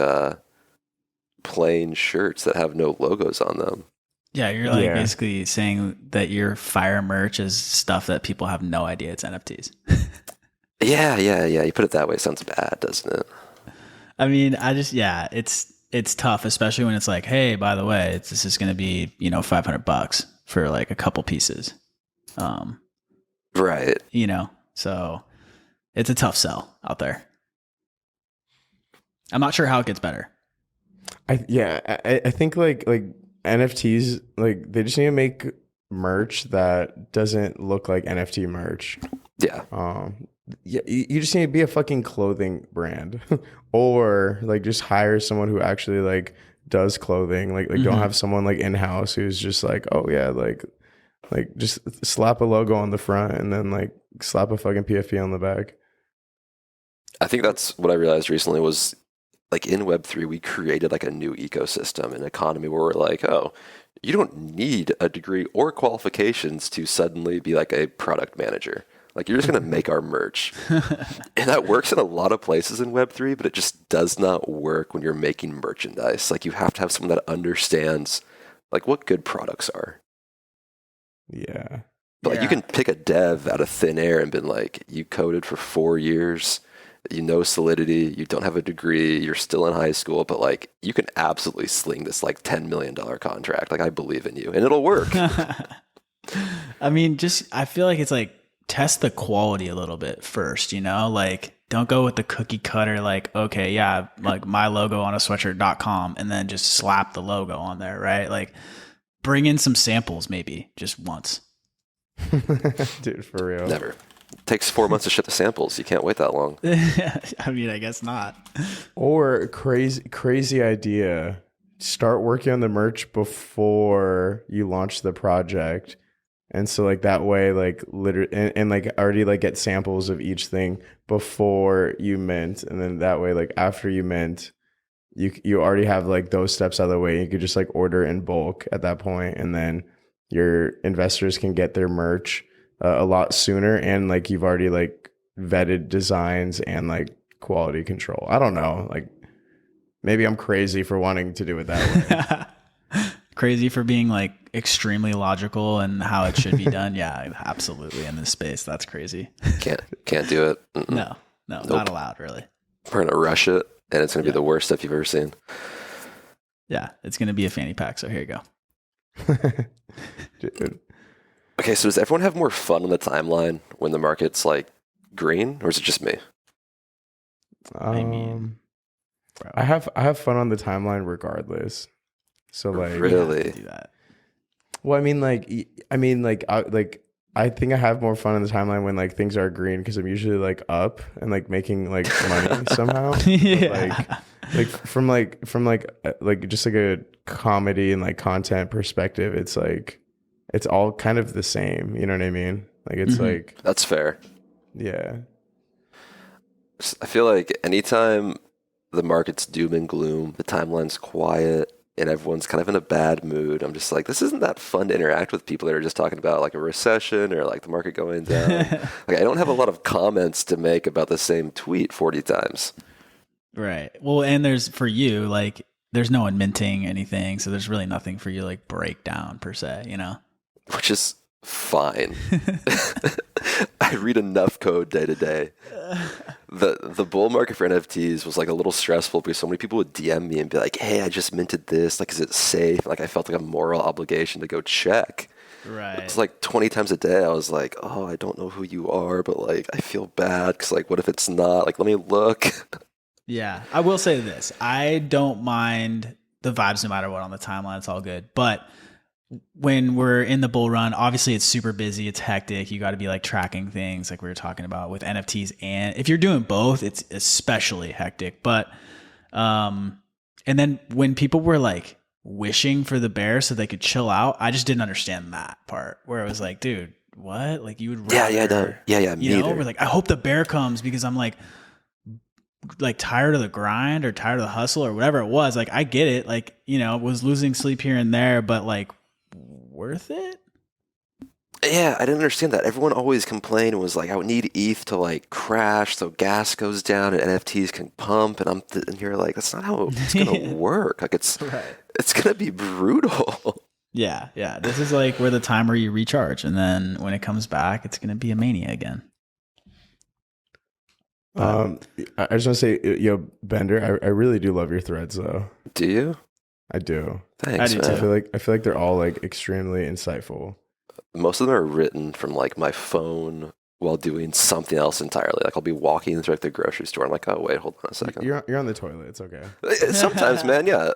plain shirts that have no logos on them. Yeah, you're like basically saying that your fire merch is stuff that people have no idea it's NFTs. Yeah. You put it that way, it sounds bad, doesn't it? I mean, it's tough, especially when it's like, hey, by the way, this is going to be, you know, $500 for like a couple pieces. Right. You know, so it's a tough sell out there. I'm not sure how it gets better. I think like NFTs, like they just need to make merch that doesn't look like NFT merch. Yeah. Yeah, you just need to be a fucking clothing brand, or like just hire someone who actually like does clothing. Like don't have someone like in house who's just like, oh yeah, like just slap a logo on the front and then like slap a fucking PFP on the back. I think that's what I realized recently was like in Web3, we created like a new ecosystem, an economy where we're like, oh, you don't need a degree or qualifications to suddenly be like a product manager. Like you're just going to make our merch. And that works in a lot of places in Web3, but it just does not work when you're making merchandise. Like you have to have someone that understands like what good products are. Yeah. But like you can pick a dev out of thin air and been like, you coded for 4 years, you know Solidity, you don't have a degree, you're still in high school, but like you can absolutely sling this like $10 million contract. Like I believe in you and it'll work. I mean, I feel like it's like, test the quality a little bit first, you know, like don't go with the cookie cutter, like, okay, yeah, like my logo on a sweatshirt.com and then just slap the logo on there, right? Like bring in some samples maybe just once. Dude, for real. Never. It takes 4 months to ship the samples. You can't wait that long. I mean, I guess not. Or crazy idea. Start working on the merch before you launch the project. And so like that way, like literally, and like already like get samples of each thing before you mint. And then that way, like after you mint, you already have like those steps out of the way. You could just like order in bulk at that point, and then your investors can get their merch a lot sooner. And like you've already like vetted designs and like quality control. I don't know. Like maybe I'm crazy for wanting to do it that way. Crazy for being like extremely logical and how it should be done. Yeah, absolutely. In this space, that's crazy. Can't do it. Mm-mm. No, nope. Not allowed, really. We're gonna rush it, and it's gonna be the worst stuff you've ever seen. Yeah, it's gonna be a fanny pack. So here you go. Dude. Okay, so does everyone have more fun on the timeline when the market's like green, or is it just me? I mean, bro. I have fun on the timeline regardless. So like really do that. Well, I mean, like I think I have more fun in the timeline when like things are green because I'm usually like up and like making like money somehow. Yeah. Like from just like a comedy and like content perspective, it's like it's all kind of the same. You know what I mean? Like it's like That's fair. yeah. I feel like anytime the market's doom and gloom, the timeline's quiet, and everyone's kind of in a bad mood, I'm just like, this isn't that fun to interact with people that are just talking about like a recession or like the market going down. Like I don't have a lot of comments to make about the same tweet 40 times. Right. Well, and there's for you, like there's no one minting anything, so there's really nothing for you to like break down per se, you know? Which is fine. I read enough code day to day. The bull market for NFTs was like a little stressful because so many people would DM me and be like, hey, I just minted this. Like, is it safe? Like, I felt like a moral obligation to go check. Right. It's like 20 times a day. I was like, oh, I don't know who you are, but like, I feel bad because like, what if it's not? Like, let me look. Yeah. I will say this. I don't mind the vibes no matter what on the timeline. It's all good. But when we're in the bull run, obviously it's super busy. It's hectic. You got to be like tracking things like we were talking about with NFTs. And if you're doing both, it's especially hectic. But, and then when people were like wishing for the bear so they could chill out, I just didn't understand that part where it was like, dude, what? Like you would rather, you know, we're like, I hope the bear comes because I'm like tired of the grind or tired of the hustle or whatever it was. Like, I get it. Like, you know, was losing sleep here and there, but like, worth it? Yeah, I didn't understand that. Everyone always complained and was like, I would need ETH to like crash so gas goes down and NFTs can pump. And and you're like, that's not how it's gonna work. Like it's gonna be brutal. Yeah. This is like where the time where you recharge, and then when it comes back, it's gonna be a mania again. I just want to say, yo, Bender, I really do love your threads though. Do you? I do. Thanks, I do man. I feel like they're all like extremely insightful. Most of them are written from like my phone while doing something else entirely. Like I'll be walking through like the grocery store. I'm like, oh wait, hold on a second. You're on the toilet. It's okay. Sometimes, man, yeah.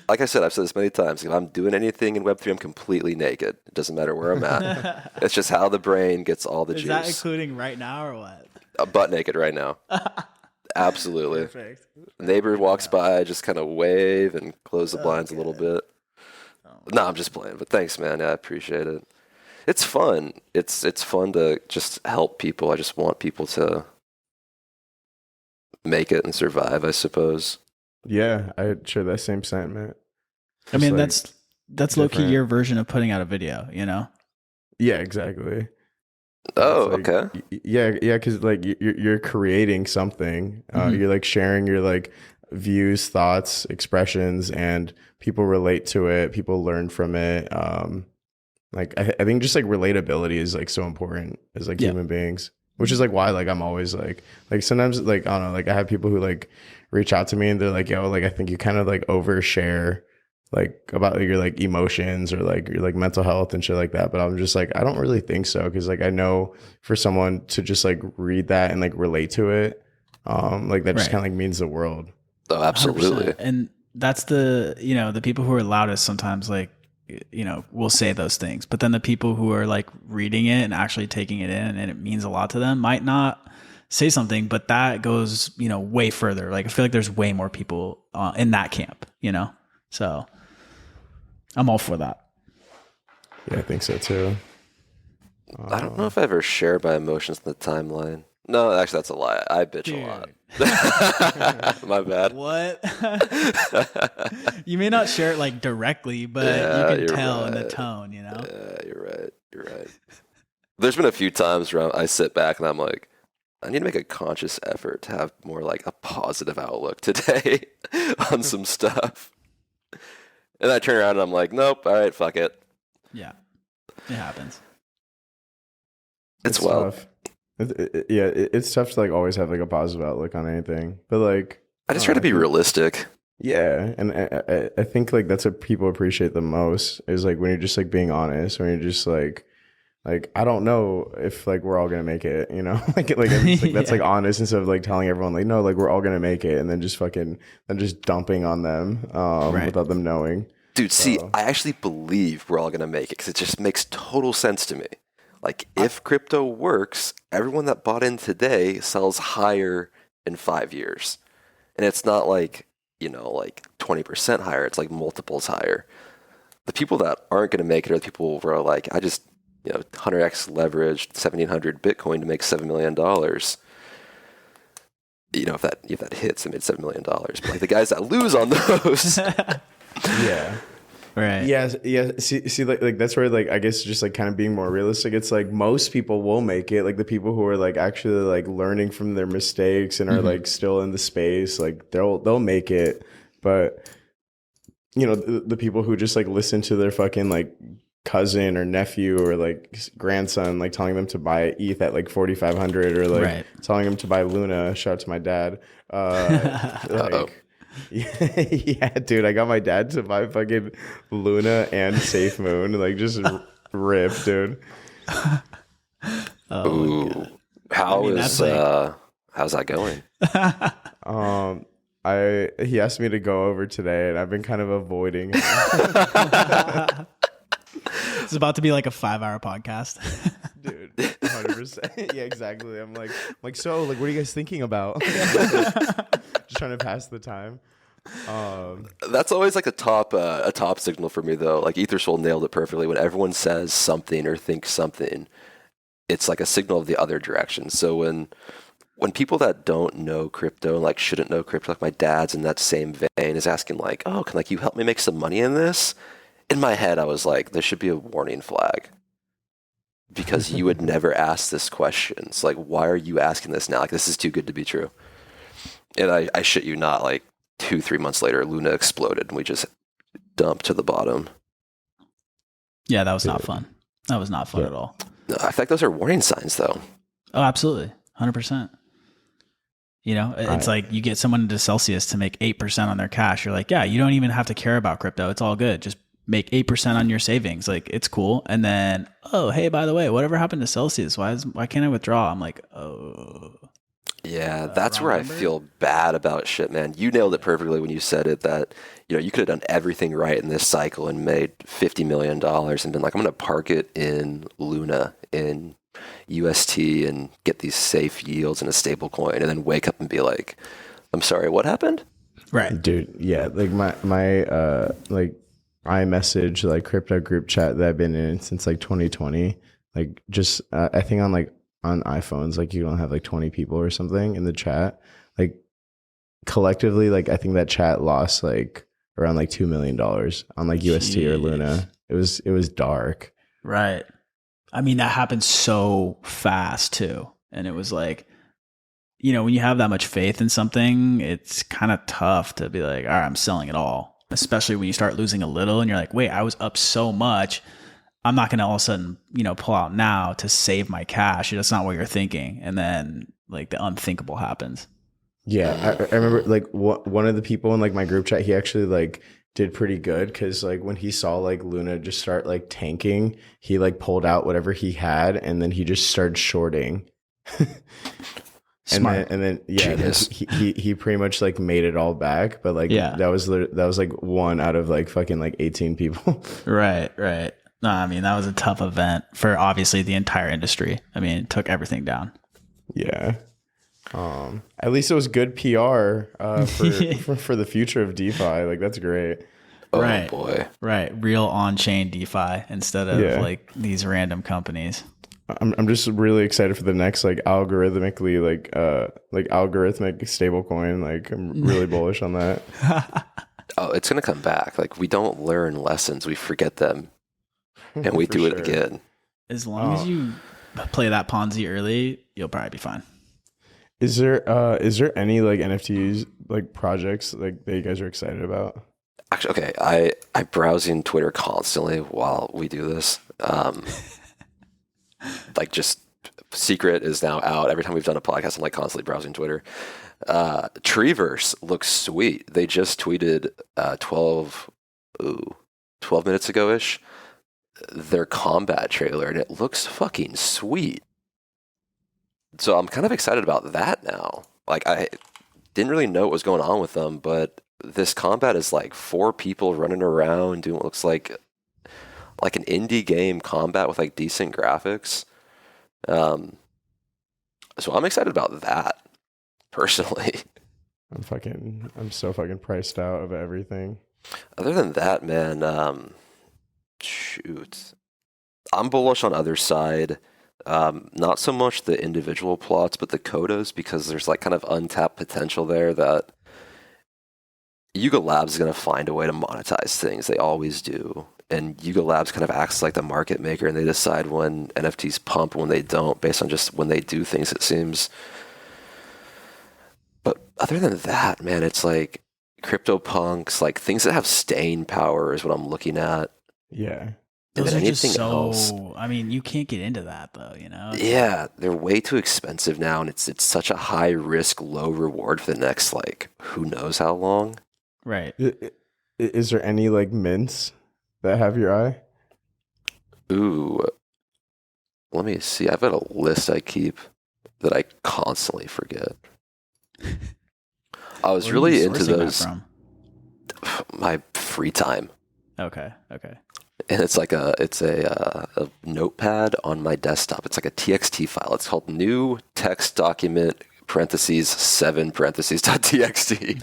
Like I said, I've said this many times. If I'm doing anything in Web3, I'm completely naked. It doesn't matter where I'm at. It's just how the brain gets all the juice. Is that including right now or what? Butt naked right now. Absolutely. Perfect. Neighbor walks by, I just kind of wave and close the blinds a little bit. No, I'm just playing. But thanks, man. Yeah, I appreciate it. It's fun. It's fun to just help people. I just want people to make it and survive, I suppose. Yeah, I share that same sentiment. I mean, like, that's low-key your version of putting out a video, you know? Yeah, exactly. Oh, like, okay. Yeah, because like you're creating something. You're like sharing your like views, thoughts, expressions, and people relate to it. People learn from it. Like I think just like relatability is like so important as like human beings, which is like why like I'm always like sometimes like I don't know, like I have people who like reach out to me and they're like, yo, like I think you kind of like overshare like about like, your like emotions or like your like mental health and shit like that. But I'm just like, I don't really think so. Cause like I know for someone to just like read that and like relate to it, like that just kind of like means the world. Oh, absolutely. 100%. And that's the, you know, the people who are loudest sometimes like, you know, will say those things, but then the people who are like reading it and actually taking it in and it means a lot to them might not say something, but that goes, you know, way further. Like I feel like there's way more people in that camp, you know? So I'm all for that. Yeah, I think so too. I don't know if I ever share my emotions in the timeline. No, actually, that's a lie. I bitch a lot. My bad. What? You may not share it like directly, but you can tell in the tone, you know? Yeah, you're right. There's been a few times where I sit back and I'm like, I need to make a conscious effort to have more like a positive outlook today on some stuff. And I turn around and I'm like, nope, all right, fuck it. Yeah, it happens. It's wild. Tough. It's tough to like always have like a positive outlook on anything, but like I just try to be realistic. Yeah, and I think like that's what people appreciate the most is like when you're just like being honest, when you're just like I don't know if like we're all gonna make it, you know, like that's like honest instead of like telling everyone like no, like we're all gonna make it, and then just dumping on them without them knowing. Dude, see, I actually believe we're all gonna make it because it just makes total sense to me. Like if crypto works, everyone that bought in today sells higher in 5 years. And it's not like, like 20% higher. It's like multiples higher. The people that aren't going to make it are the people who are like, I just, 100x leveraged 1,700 Bitcoin to make $7 million. If that hits, I made $7 million. But like the guys that lose on those. Yeah. Right. Yeah. See, like that's where like I guess just like kind of being more realistic. It's like most people will make it. Like the people who are like actually like learning from their mistakes and are like still in the space, like they'll make it. But the people who just like listen to their fucking like cousin or nephew or like grandson like telling them to buy ETH at like 4,500 or like telling them to buy Luna. Shout out to my dad. Like. Yeah, dude, I got my dad to buy fucking Luna and Safe Moon, like just rip, dude. Ooh, how's that going? He asked me to go over today, and I've been kind of avoiding. It's about to be like a 5-hour podcast, dude. 100%. Yeah, exactly. I'm like, so, like, what are you guys thinking about? Just trying to pass the time. That's always like a top signal for me though. Like Ethersole nailed it perfectly. When everyone says something or thinks something, it's like a signal of the other direction. So when people that don't know crypto and like shouldn't know crypto, like my dad's in that same vein, is asking like, oh, can like you help me make some money in this? In my head, I was like, there should be a warning flag. Because you would never ask this question. It's like, why are you asking this now? Like, this is too good to be true. And I shit you not, like 2-3 months later, Luna exploded and we just dumped to the bottom. Yeah, that was not fun. That was not fun at all. No, I think those are warning signs, though. Oh, absolutely. 100%. It's like you get someone into Celsius to make 8% on their cash. You're like, yeah, you don't even have to care about crypto. It's all good. Just make 8% on your savings. Like, it's cool. And then, oh, hey, by the way, whatever happened to Celsius? Why can't I withdraw? I'm like, oh. Yeah, that's where I feel bad about shit, man. You nailed it perfectly when you said it that, you could have done everything right in this cycle and made $50 million and been like, I'm going to park it in Luna, in UST, and get these safe yields in a stable coin, and then wake up and be like, I'm sorry, what happened? Right. Dude, yeah, like my like iMessage, like crypto group chat that I've been in since like 2020, like just I think on iPhones, like you don't have like 20 people or something in the chat. Like collectively, like I think that chat lost like around like $2 million on like UST or Luna. It was dark. Right. I mean, that happened so fast too. And it was like, when you have that much faith in something, it's kind of tough to be like, all right, I'm selling it all. Especially when you start losing a little and you're like, wait, I was up so much. I'm not going to all of a sudden, pull out now to save my cash. That's not what you're thinking. And then like the unthinkable happens. Yeah. I remember like one of the people in like my group chat, he actually like did pretty good. Because like when he saw like Luna just start like tanking, he like pulled out whatever he had and then he just started shorting. Smart. And then he pretty much like made it all back. But like that was like one out of like fucking like 18 people. Right. No, I mean, that was a tough event for obviously the entire industry. I mean, it took everything down. Yeah. At least it was good PR for the future of DeFi. Like, that's great. Oh, right. Boy. Right. Real on-chain DeFi instead of like these random companies. I'm just really excited for the next like algorithmically like algorithmic stablecoin. Like, I'm really bullish on that. Oh, it's gonna come back. Like, we don't learn lessons, we forget them. And we do it again. As long as you play that Ponzi early, you'll probably be fine. Is there any like NFTs like projects like that you guys are excited about? Actually, okay, I browsing Twitter constantly while we do this. Like, just secret is now out. Every time we've done a podcast, I'm like constantly browsing Twitter. Treeverse looks sweet. They just tweeted 12 minutes ago-ish their combat trailer, and it looks fucking sweet. So I'm kind of excited about that now. Like, I didn't really know what was going on with them, but this combat is like 4 people running around doing what looks like an indie game combat with like decent graphics. So I'm excited about that personally. I'm so fucking priced out of everything. Other than that, man, shoot. I'm bullish on other side. Not so much the individual plots, but the codas, because there's like kind of untapped potential there that Yuga Labs is going to find a way to monetize things. They always do. And Yuga Labs kind of acts like the market maker, and they decide when NFTs pump and when they don't, based on just when they do things, it seems. But other than that, man, it's like CryptoPunks, like things that have staying power is what I'm looking at. Yeah. Those are just so, I mean, you can't get into that though, you know? Yeah, they're way too expensive now, and it's such a high risk, low reward for the next, like, who knows how long. Right. Is there any like mints that have your eye? Ooh, let me see. I've got a list I keep that I constantly forget. I was really into those. From? My free time. Okay. And it's like a notepad on my desktop. It's like a TXT file. It's called new text document parentheses 7 parentheses .txt.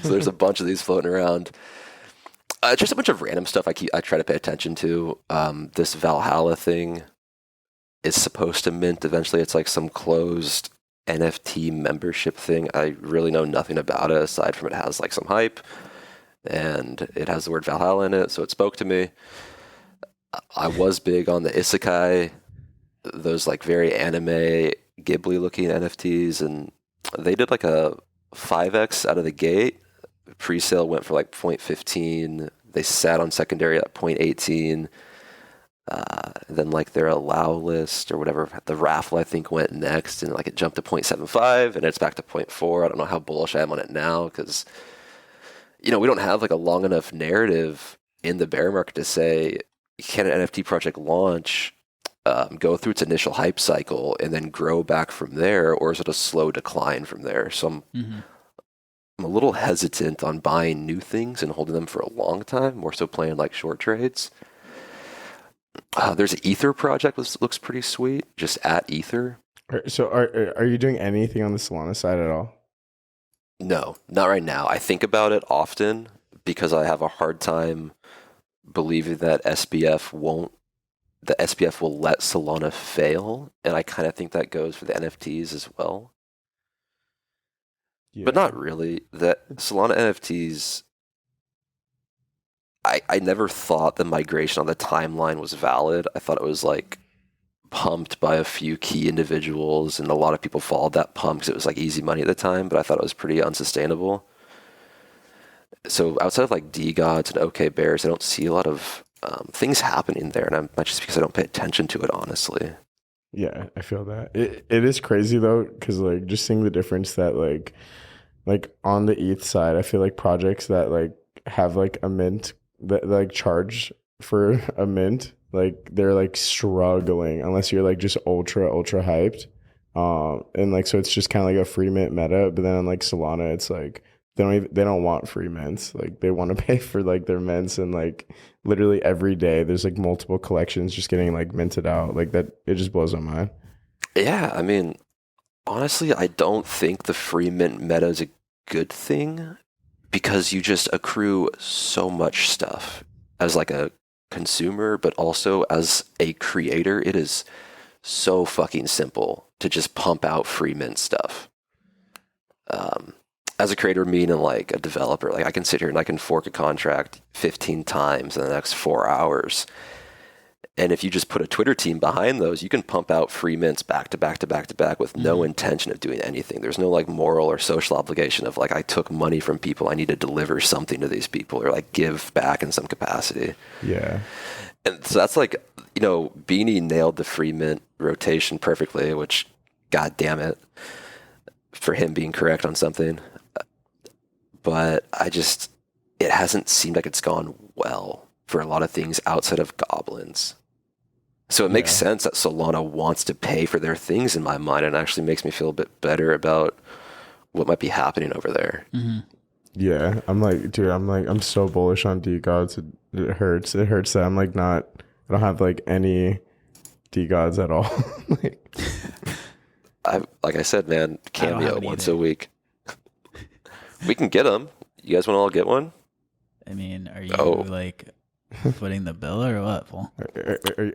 So there's a bunch of these floating around. Just a bunch of random stuff I try to pay attention to. This Valhalla thing is supposed to mint eventually. It's like some closed NFT membership thing. I really know nothing about it aside from it has like some hype. And it has the word Valhalla in it, so it spoke to me. I was big on the isekai, those like very anime Ghibli-looking NFTs, and they did like a 5x out of the gate. Pre-sale went for like 0.15. They sat on secondary at 0.18. Then like their allow list or whatever, the raffle I think went next, and like it jumped to 0.75, and it's back to 0.4. I don't know how bullish I am on it now because we don't have like a long enough narrative in the bear market to say, can an NFT project launch, go through its initial hype cycle and then grow back from there, or is it a slow decline from there? So I'm a little hesitant on buying new things and holding them for a long time, more so playing like short trades. There's an Ether project that looks pretty sweet, just at Ether. So are you doing anything on the Solana side at all? No, not right now. I think about it often because I have a hard time believing that SBF will let Solana fail. And I kind of think that goes for the NFTs as well. Yeah. But not really. That Solana NFTs, I never thought the migration on the timeline was valid. I thought it was like pumped by a few key individuals, and a lot of people followed that pump because it was like easy money at the time, but I thought it was pretty unsustainable. So outside of like DeGods and OK Bears, I don't see a lot of things happening there, and I'm not just because I don't pay attention to it, honestly. Yeah, I feel that. It is crazy though, because like just seeing the difference that like on the ETH side, I feel like projects that like have like a mint that like charge for a mint, like they're like struggling unless you're like just ultra hyped, and like so it's just kind of like a free mint meta. But then on like Solana, it's like they don't want free mints, like they want to pay for like their mints, and like literally every day there's like multiple collections just getting like minted out. Like that, it just blows my mind. Yeah, I mean, honestly, I don't think the free mint meta is a good thing because you just accrue so much stuff as like a consumer, but also as a creator. It is so fucking simple to just pump out free mint stuff. As a creator, meaning like a developer, like I can sit here and I can fork a contract 15 times in the next 4 hours. And if you just put a Twitter team behind those, you can pump out free mints back to back to back to back with no intention of doing anything. There's no like moral or social obligation of like, I took money from people, I need to deliver something to these people or like give back in some capacity. Yeah. And so that's like, Beanie nailed the free mint rotation perfectly, which, god damn it, for him being correct on something. But it hasn't seemed like it's gone well for a lot of things outside of goblins. So it makes sense that Solana wants to pay for their things in my mind, and actually makes me feel a bit better about what might be happening over there. Mm-hmm. Yeah, I'm so bullish on DeGods. It hurts. It hurts that I don't have like any D-Gods at all. Like I said, man, Cameo once a week. We can get them. You guys want to all get one? I mean, are you like footing the bill or what, Paul?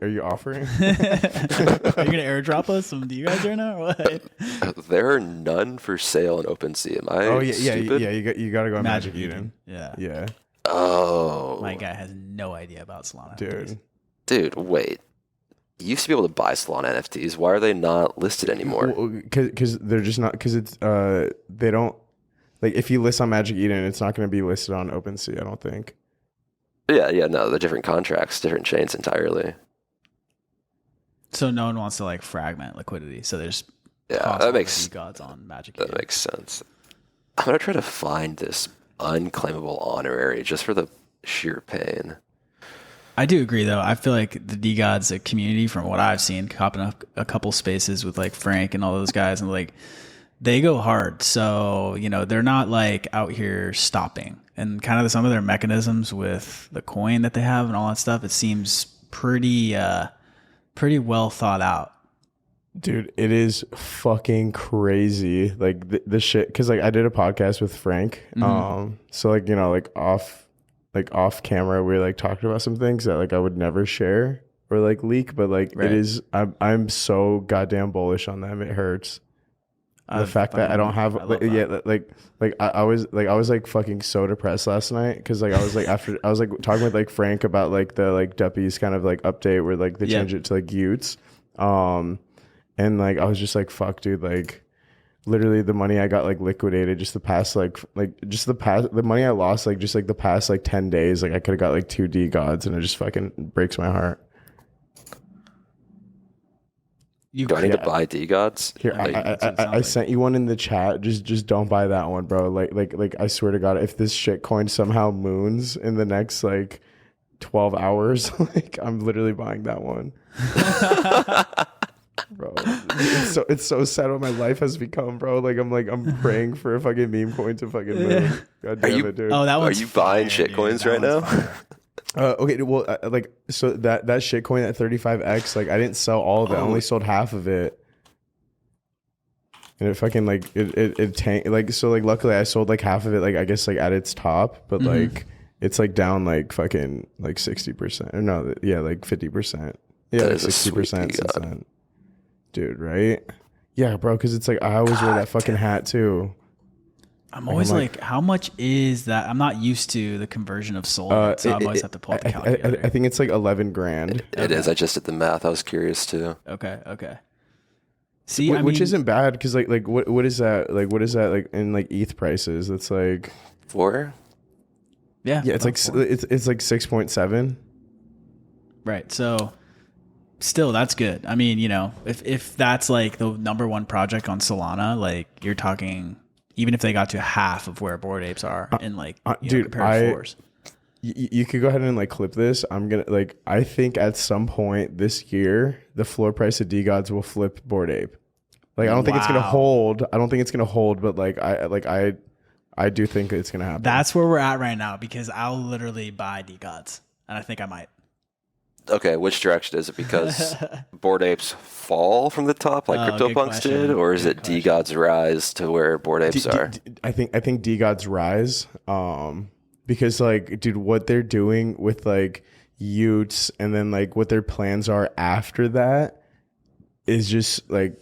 Are you offering? Are you gonna airdrop us some D-Gods right now or what? There are none for sale on OpenSea. Am I stupid? You gotta go on Magic Magic Eden. Yeah. Oh. My guy has no idea about Solana. Dude, wait. You used to be able to buy Solana NFTs. Why are they not listed anymore? Because they're just not. Because it's they don't like if you list on Magic Eden, it's not going to be listed on OpenSea. I don't think. Yeah, no, they're different contracts, different chains entirely. So no one wants to like fragment liquidity. So there's that makes gods on Magic. That makes sense. I'm gonna try to find this unclaimable honorary just for the sheer pain. I do agree, though. I feel like the D-Gods, a community, from what I've seen, copping up a couple spaces with like Frank and all those guys, and like they go hard. So they're not like out here stopping. And kind of some of their mechanisms with the coin that they have and all that stuff, it seems pretty well thought out. Dude, it is fucking crazy. Like the shit, because like I did a podcast with Frank. So like off camera, we like talked about some things that like I would never share or like leak, but like it is. I'm so goddamn bullish on them. It hurts. The fact that I don't have I was like fucking so depressed last night because like I was like I was like talking with like Frank about like the like Duppy's kind of like update where like they change it to like Utes, and like I was just like fuck, dude, like. Literally the money I got like liquidated just the past the money I lost like just like the past like 10 days, like I could have got like 2 D-Gods and it just fucking breaks my heart. Do I need to buy D-Gods? Here, I sent you one in the chat. Just don't buy that one, bro. Like I swear to God, if this shit coin somehow moons in the next like 12 hours, like I'm literally buying that one. Bro, it's so sad what my life has become, bro. I'm praying for a fucking meme coin to fucking move. God damn it, dude. Are you buying shit coins right now? Okay, well, so that shit coin at 35x, like I didn't sell all of it. I only sold half of it, and it fucking like it tanked. Like so, like luckily I sold like half of it. Like I guess like at its top, but like it's like down like fucking like 60%. Or no, yeah, like 50%. Yeah, like 60% since then. Dude, right? Yeah, bro, because it's like I always wear that fucking hat too. I'm always like, how much is that? I'm not used to the conversion of Sol, so I always have to pull up the calculator. I think it's like 11 grand. It is. I just did the math. I was curious too. Okay. See, which isn't bad because like what is that? Like what is that like in like ETH prices? It's like 4. Yeah, it's like 4. It's like 6.7. Right. So. Still, that's good. I mean, if that's like the number one project on Solana, like you're talking, even if they got to half of where Bored Apes are in like, compared floors. You could go ahead and like clip this. I'm gonna like, I think at some point this year, the floor price of D-Gods will flip Bored Ape. Like, I don't think it's gonna hold. I don't think it's gonna hold, but I do think it's gonna happen. That's where we're at right now because I'll literally buy D-Gods, and I think I might. Okay, which direction is it? Because Bored Apes fall from the top like CryptoPunks did, or is it D-Gods rise to where Bored Apes are? I think D-Gods rise, because like, dude, what they're doing with like Utes and then like what their plans are after that is just like,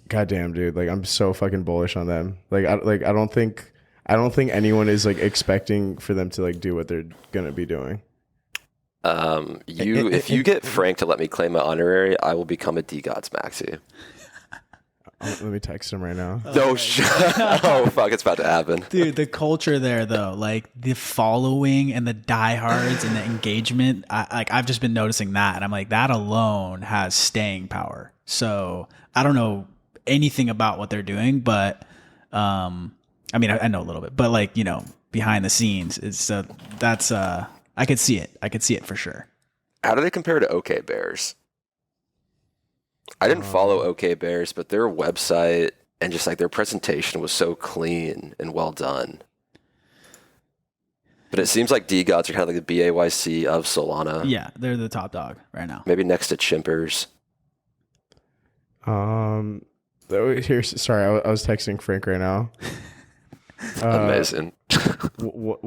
goddamn, dude. Like I'm so fucking bullish on them. Like I don't think anyone is like expecting for them to like do what they're gonna be doing. If you get Frank to let me claim my honorary, I will become a D-Gods maxi. Let me text him right now. Oh fuck, it's about to happen. Dude, the culture there though, like the following and the diehards and the engagement, I've just been noticing that, and I'm like, that alone has staying power. So I don't know anything about what they're doing, but I mean, I know a little bit, but like, behind the scenes, that's I could see it. I could see it for sure. How do they compare to OK Bears? I didn't follow OK Bears, but their website and just like their presentation was so clean and well done. But it seems like D-Gods are kind of like the BAYC of Solana. Yeah, they're the top dog right now. Maybe next to Chimpers. Sorry, I was texting Frank right now. Amazing. What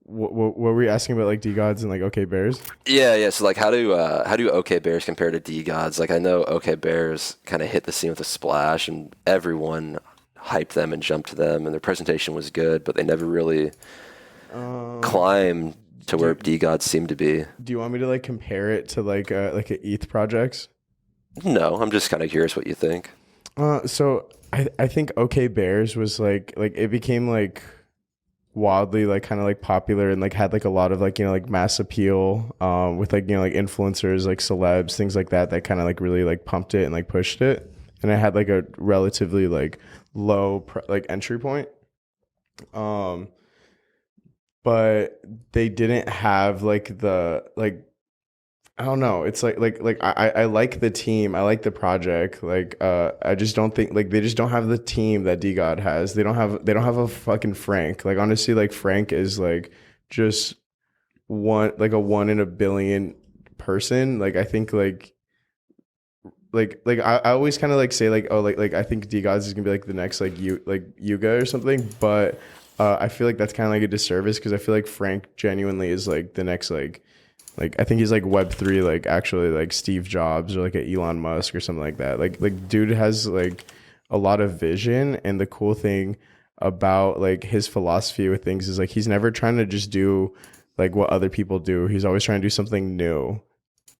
were we asking about, like DeGods and like OK Bears? Yeah. So like, how do OK Bears compare to DeGods? Like, I know OK Bears kind of hit the scene with a splash, and everyone hyped them and jumped to them, and their presentation was good, but they never really climbed to where DeGods seemed to be. Do you want me to like compare it to like a ETH projects? No, I'm just kind of curious what you think. So I think OK Bears was like it became like wildly like kind of like popular and like had like a lot of like, you know, like mass appeal with like, you know, like influencers, like celebs, things like that kind of like really like pumped it and like pushed it. And it had like a relatively like low like entry point. But they didn't have like the like, I don't know. It's like I like the team. I like the project. Like I just don't think like they just don't have the team that DeGod has. They don't have a fucking Frank. Like honestly, like Frank is like just a 1 in a billion person. Like I think like I always kind of like say like, oh like I think DeGods is gonna be like the next like Yuga or something, but I feel like that's kind of like a disservice because I feel like Frank genuinely is like the next like I think he's like Web3, like actually like Steve Jobs or like a Elon Musk or something like that. Like dude has like a lot of vision, and the cool thing about like his philosophy with things is like he's never trying to just do like what other people do. He's always trying to do something new.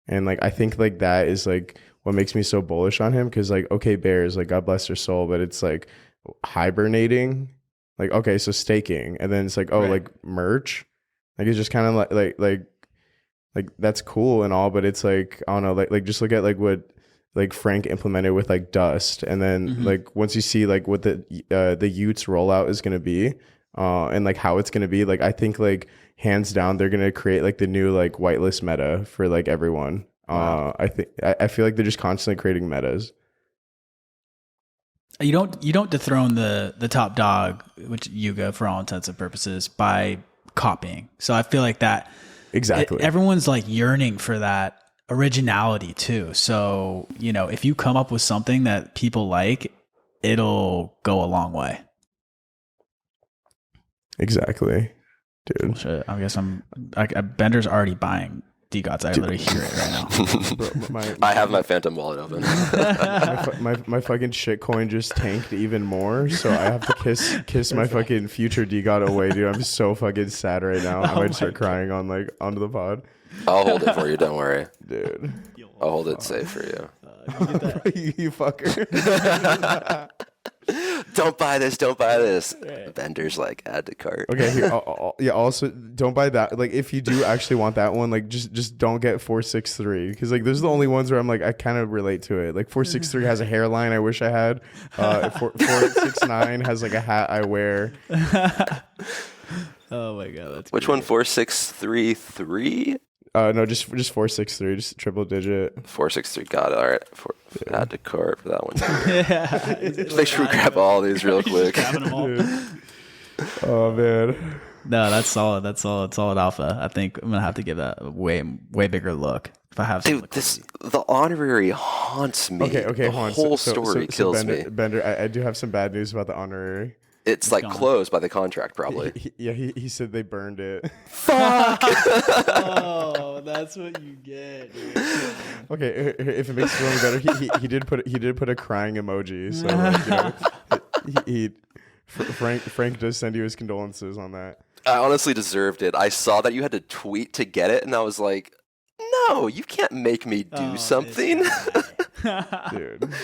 And like I think like that is like what makes me so bullish on him, because like OK Bears, like God bless their soul, but it's like hibernating. Like okay, so staking, and then it's like like merch. Like it's just kind of like that's cool and all, but it's like I don't know, like just look at like what like Frank implemented with like Dust, and then like once you see like what the Utes rollout is gonna be, and like how it's gonna be, like I think like hands down they're gonna create like the new like whitelist meta for like everyone. Wow. I feel like they're just constantly creating metas. You don't dethrone the top dog, which Yuga for all intents and purposes, by copying. So I feel like that. Exactly. Everyone's like yearning for that originality too. So, you know, if you come up with something that people like, it'll go a long way. Exactly. Dude. Well, shit, I guess Bender's already buying DeGods. I literally hear it right now. I have my Phantom wallet open. my fucking shitcoin just tanked even more, so I have to kiss my fucking future DeGod away, dude. I'm so fucking sad right now. I might start crying on like onto the pod. I'll hold it for you. Don't worry, dude. I'll hold it safe for you. You fucker. Don't buy this. Don't buy this. Bender's like, add to cart. Okay, here, yeah. Also, don't buy that. Like, if you do actually want that one, like, just don't get 463, because like those are the only ones where I'm like, I kind of relate to it. Like 463 has a hairline I wish I had. 469 has like a hat I wear. Oh my god, that's which great. one? 4633. No, just 463, just triple digit. 463, got it. All right, add to cart for that one. Yeah, make sure we grab all these real quick. Oh man, no, that's solid. That's solid alpha. I think I'm gonna have to give that a way bigger look if I have. Dude, the honorary haunts me. Okay, the whole story kills Bender, me. Bender, I do have some bad news about the honorary. It's like gone. Closed by the contract, probably. He said they burned it. Fuck! Oh, that's what you get. Dude. Okay, if it makes it feeling better, he did put a crying emoji. So like, you know, Frank does send you his condolences on that. I honestly deserved it. I saw that you had to tweet to get it, and I was like, no, you can't make me do something. Dude.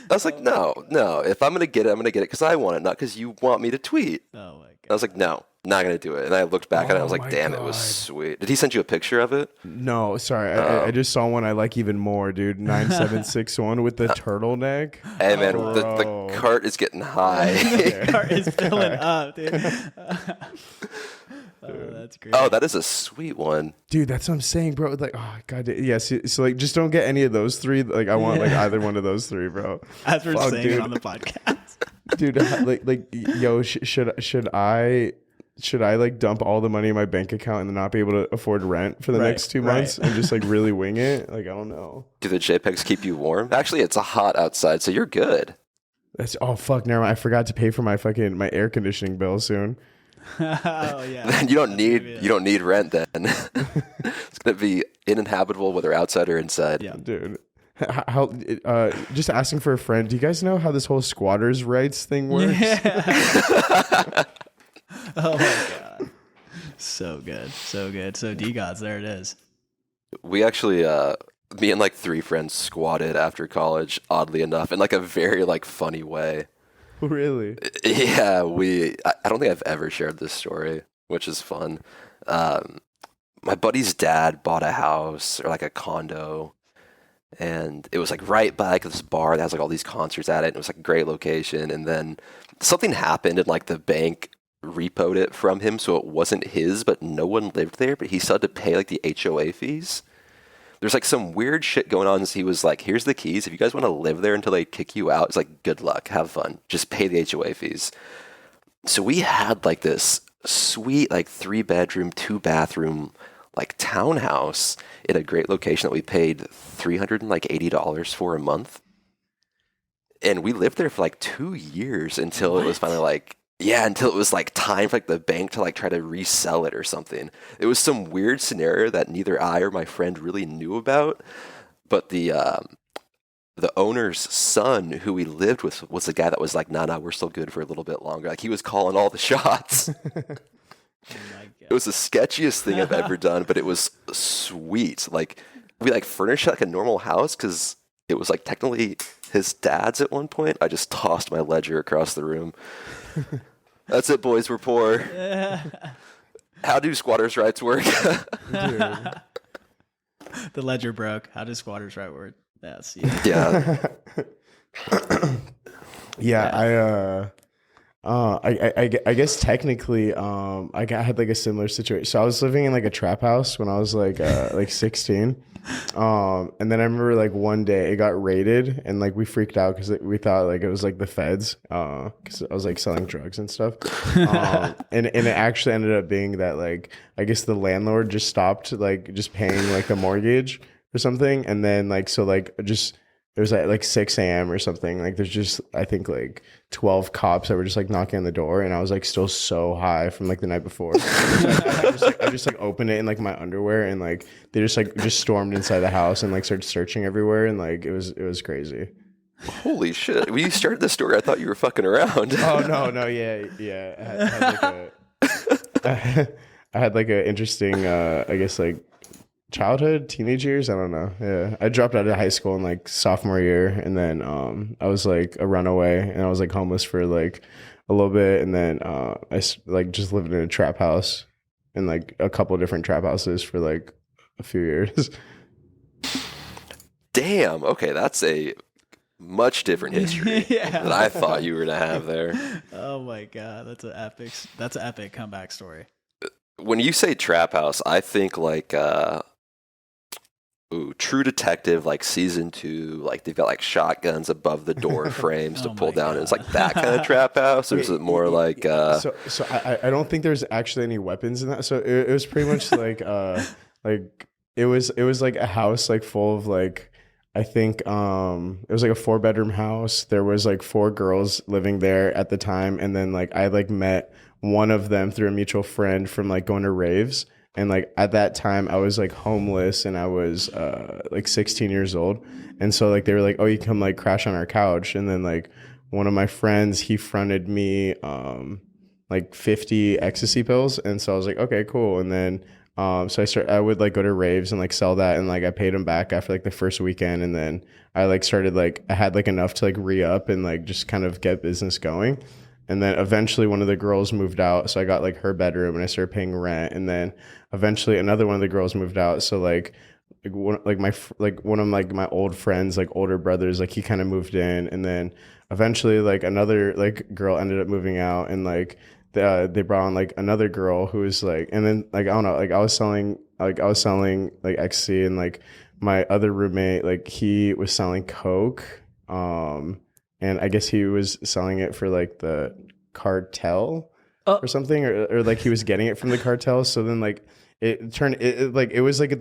I was like, no. If I'm gonna get it, I'm gonna get it because I want it, not because you want me to tweet. Oh my god! I was like, no, not gonna do it. And I looked back at it, and I was like, damn, it was sweet. Did he send you a picture of it? No, sorry. I just saw one I like even more, dude. 9761 with the turtleneck. Hey man, the cart is getting high. The cart is filling up, dude. Oh, that's great. Oh, that is a sweet one, dude. That's what I'm saying, bro. Like, oh god, yes. Yeah, so like, just don't get any of those three. Like, I want like either one of those three, bro. As we're saying it on the podcast, dude. Like, yo, should I should I like dump all the money in my bank account and then not be able to afford rent for the next 2 months and just like really wing it? Like, I don't know. Do the JPEGs keep you warm? Actually, it's hot outside, so you're good. Oh fuck, never mind. I forgot to pay for my air conditioning bill soon. Oh yeah. Then you don't need rent then. It's gonna be uninhabitable whether outside or inside. Yeah. Dude. How just asking for a friend, do you guys know how this whole squatters' rights thing works? Yeah. Oh my god. So good. So D-Gods, there it is. We actually me and like 3 friends squatted after college, oddly enough, in like a very like funny way. Really? Yeah, I don't think I've ever shared this story, which is fun. My buddy's dad bought a house or like a condo, and it was like right by like this bar that has like all these concerts at it, and it was like a great location. And then something happened, and like the bank repoed it from him, so it wasn't his, but no one lived there, but he still had to pay like the HOA fees. There's like some weird shit going on. So he was like, here's the keys. If you guys want to live there until they kick you out, it's like, good luck, have fun, just pay the HOA fees. So we had like this sweet like 3-bedroom, 2-bathroom like townhouse in a great location that we paid $380 for a month. And we lived there for like 2 years until it was finally like, until it was like time for like the bank to like try to resell it or something. It was some weird scenario that neither I or my friend really knew about. But the owner's son, who we lived with, was the guy that was like, nah, we're still good for a little bit longer. Like he was calling all the shots. It was the sketchiest thing I've ever done, but it was sweet. Like we like furnished like a normal house because it was like technically his dad's at one point. I just tossed my ledger across the room. That's it, boys. We're poor. How do squatters' rights work? The ledger broke. How does squatters' right work? That's yeah. I guess technically, I had like a similar situation. So I was living in like a trap house when I was like 16. And then I remember like one day it got raided and like we freaked out because we thought like it was like the feds, because I was like selling drugs and stuff. And it actually ended up being that like, I guess the landlord just stopped like just paying like the mortgage or something. And then like, so like just, it was at like 6 a.m. or something. Like there's just, I think like 12 cops that were just like knocking on the door, and I was like still so high from like the night before. I just like opened it in like my underwear, and like they just stormed inside the house and like started searching everywhere, and like it was crazy. Holy shit! When you started the story, I thought you were fucking around. Oh no, yeah. I had like a interesting, I guess like childhood, teenage years. I don't know. Yeah, I dropped out of high school in like sophomore year, and then I was like a runaway, and I was like homeless for like a little bit, and then I like just lived in a trap house, in like a couple of different trap houses for like a few years. Damn. Okay, that's a much different history than I thought you were gonna have there. Oh my god, that's an epic comeback story. When you say trap house, I think like True Detective, like season 2, like they've got like shotguns above the door frames to pull down. And it's like that kind of trap house, or is it more like? So I don't think there's actually any weapons in that. So it was pretty much like it was like a house like full of like, I think it was like a 4-bedroom house. There was like 4 girls living there at the time, and then like I like met one of them through a mutual friend from like going to raves. And like at that time I was like homeless, and I was like 16 years old. And so like they were like, oh, you come like crash on our couch. And then like one of my friends, he fronted me like 50 ecstasy pills. And so I was like, okay, cool. And then so I would like go to raves and like sell that, and like I paid him back after like the first weekend. And then I like started like, I had like enough to like re-up and like just kind of get business going. And then eventually one of the girls moved out, so I got like her bedroom, and I started paying rent. And then eventually another one of the girls moved out, so like one of like my old friends, like older brothers, like he kind of moved in. And then eventually like another like girl ended up moving out, and like they brought on like another girl who was like, and then like I don't know, like I was selling like ecstasy, and like my other roommate, like he was selling coke. And I guess he was selling it for like the cartel. or something, or like he was getting it from the cartel. So then like it turned it was like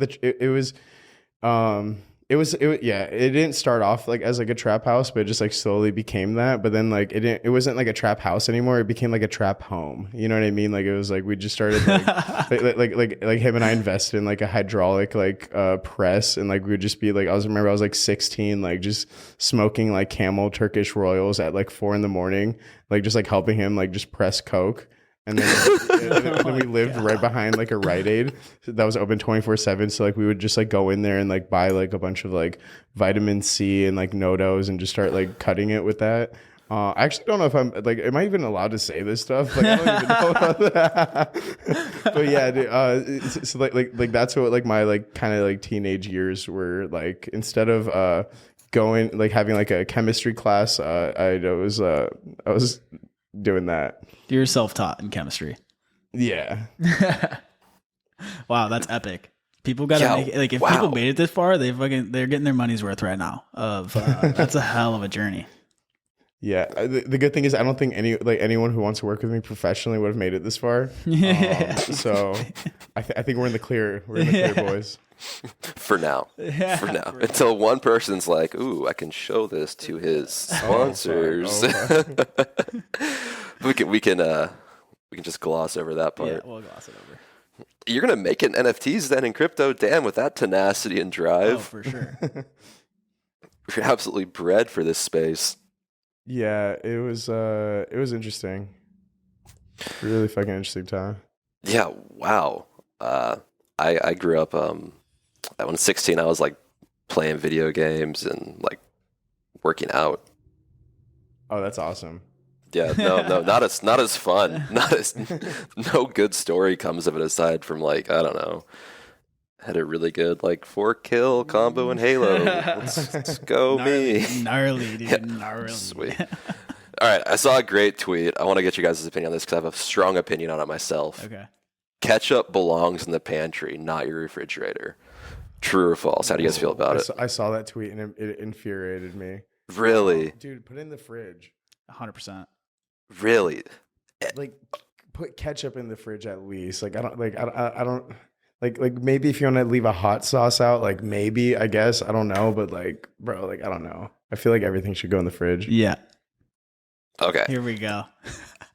it didn't start off like as like a trap house, but it just like slowly became that. But then like it wasn't like a trap house anymore. It became like a trap home. You know what I mean? Like it was like we just started like him and I invested in like a hydraulic like press, and like we would just be like I was like 16, like just smoking like Camel Turkish Royals at like 4 a.m, like just like helping him like just press coke. And then, we lived right behind like a Rite Aid that was open 24/7. So like we would just like go in there and like buy like a bunch of like vitamin C and like NoDoz and just start like cutting it with that. I actually don't know if I'm like, am I even allowed to say this stuff? Like I don't even know about that. But yeah, dude, so like that's what like my like kind of like teenage years were like. Instead of going like having like a chemistry class, I was doing that. You're self-taught in chemistry. Yeah. Wow, that's epic. People gotta make it, like if people made it this far, they're getting their money's worth right now. That's a hell of a journey. Yeah, the good thing is I don't think anyone who wants to work with me professionally would have made it this far. Yeah. So I think we're in the clear. We're in the clear, boys. For now. Until one person's like, ooh, I can show this to his sponsors. We can just gloss over that part. Yeah, we'll gloss it over. You're gonna make it in NFTs then in crypto, damn, with that tenacity and drive. Oh, for sure. You're absolutely bred for this space. Yeah, it was interesting. Really fucking interesting time. Yeah, wow. I grew up when I was 16, I was like playing video games and like working out. Oh, that's awesome. Yeah, no, not as fun. No good story comes of it aside from like, I don't know. Had a really good like 4-kill combo in Halo. Let's go me. Gnarly, dude. Yeah, gnarly. Sweet. All right, I saw a great tweet. I want to get you guys' opinion on this because I have a strong opinion on it myself. Okay. Ketchup belongs in the pantry, not your refrigerator. True or false? How do you guys feel about it? I saw that tweet and it infuriated me. Really? Dude, put it in the fridge. 100%. Really? Like, put ketchup in the fridge at least. Like, I don't like maybe if you want to leave a hot sauce out, like maybe, I guess, I don't know, but like, bro, like I don't know. I feel like everything should go in the fridge. Yeah. Okay. Here we go.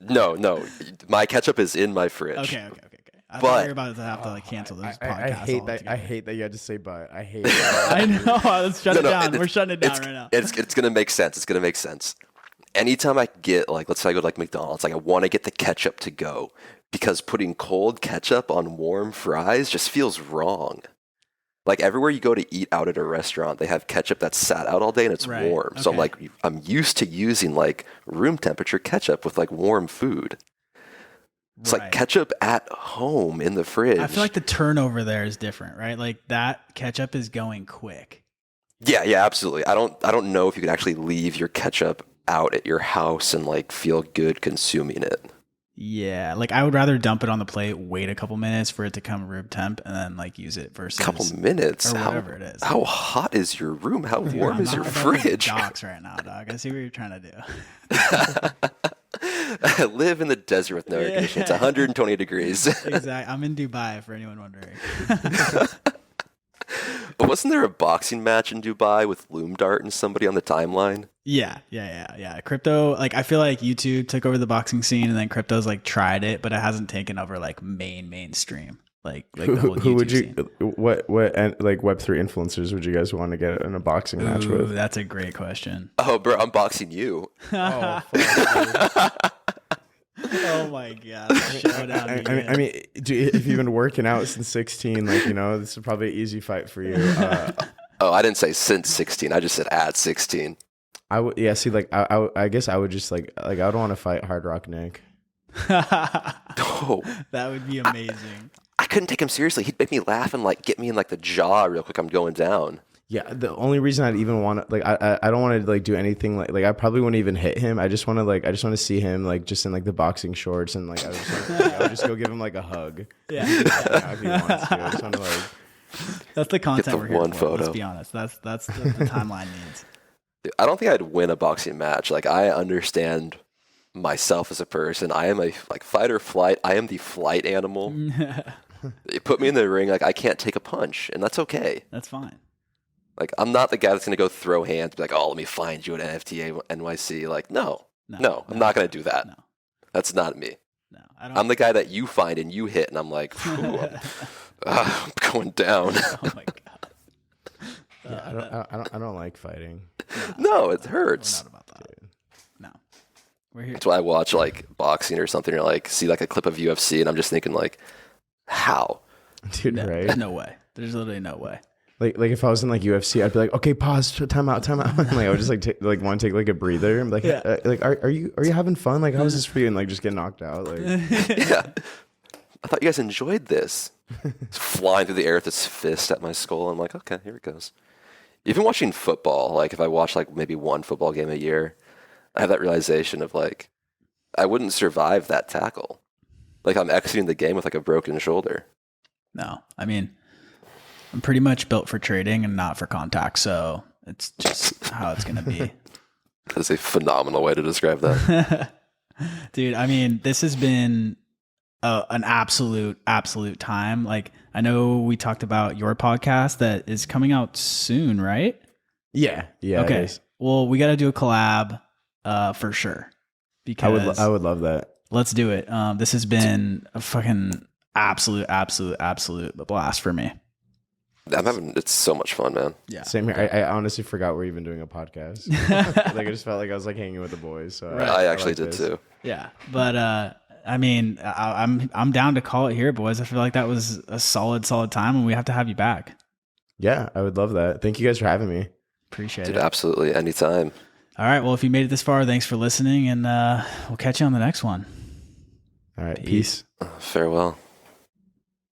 No. My ketchup is in my fridge. Okay. I thought you were about to have to like cancel this podcast. I hate that you had to say but. I hate that. I know. Let's shut it down. We're shutting it down right now. It's gonna make sense. It's gonna make sense. Anytime I get like, let's say I go to like McDonald's, like I want to get the ketchup to go because putting cold ketchup on warm fries just feels wrong. Like everywhere you go to eat out at a restaurant, they have ketchup that's sat out all day and it's warm. Okay. So I'm used to using like room temperature ketchup with like warm food. It's like ketchup at home in the fridge. I feel like the turnover there is different, right? Like that ketchup is going quick. Yeah, absolutely. I don't know if you could actually leave your ketchup out at your house and like feel good consuming it. Yeah, like I would rather dump it on the plate, wait a couple minutes for it to come room temp, and then like use it versus couple minutes or whatever it is. How hot is your room? How warm is your fridge? Docks right now, dog. I see what you're trying to do. I live in the desert with no air conditioning. It's 120 degrees. Exactly. I'm in Dubai for anyone wondering. But wasn't there a boxing match in Dubai with Loom Dart and somebody on the timeline? Yeah. Crypto, like I feel like YouTube took over the boxing scene, and then crypto's like tried it, but it hasn't taken over like mainstream. Like the whole YouTube who would you scene. what like Web3 influencers would you guys want to get in a boxing match with? That's a great question. Oh, bro, I'm boxing you. Oh, fuck. Oh my god! I mean, dude, if you've been working out since 16, like this is probably an easy fight for you. Oh, I didn't say since 16. I just said at 16. I would, yeah. See, like I guess I would just like I would want to fight Hard Rock Nick. Oh, that would be amazing. I couldn't take him seriously. He'd make me laugh and like get me in like the jaw real quick. I'm going down. Yeah, the only reason I'd even want to like I don't want to like do anything like I probably wouldn't even hit him. I just want to see him like just in like the boxing shorts and like I would just go give him like a hug. Yeah. If he wants to. I just want to like. That's the content we're here one for. photo. Let's be honest. That's the timeline needs. I don't think I'd win a boxing match. Like I understand myself as a person. I am a like fight or flight. I am the flight animal. You put me in the ring, like I can't take a punch, and that's okay. That's fine. Like I'm not the guy that's gonna go throw hands, be like, oh, let me find you at NFT NYC. Like, no, I'm not gonna do that. No. That's not me. No, I don't. I'm the guy that you find and you hit, and I'm like, I'm going down. Oh my god. Yeah, I don't like fighting. No, it hurts. We're not about that. No, we're here. That's why I watch like boxing or something, or like see like a clip of UFC, and I'm just thinking like, how? Dude, No, right? There's no way. There's literally no way. Like if I was in like UFC, I'd be like, okay, pause, time out. And, like I would just like want to take like a breather. I'm like, Yeah. like are you having fun? Like how is this for you? And like just get knocked out. Like Yeah, I thought you guys enjoyed this. It's flying through the air with this fist at my skull. I'm like, okay, here it goes. Even watching football, like if I watch like maybe one football game a year, I have that realization of like, I wouldn't survive that tackle. Like I'm exiting the game with like a broken shoulder. No, I mean, I'm pretty much built for trading and not for contact, so it's just how it's gonna be. That is a phenomenal way to describe that. Dude, I mean, this has been an absolute time. Like, I know we talked about your podcast that is coming out soon, right? yeah. Okay. It is. Well, we got to do a collab for sure. Because I would love that. let's do it. This has been a fucking absolute blast for me. It's so much fun, man. Yeah. Same here. I honestly forgot we're even doing a podcast. Like I just felt like I was like hanging with the boys. So I actually like did this. too. Yeah. But I mean, I'm down to call it here, boys. I feel like that was a solid time, and we have to have you back. Yeah, I would love that. Thank you guys for having me. Appreciate Dude, it. absolutely. Anytime. All right. Well, if you made it this far, thanks for listening, and we'll catch you on the next one. All right. Peace. Farewell.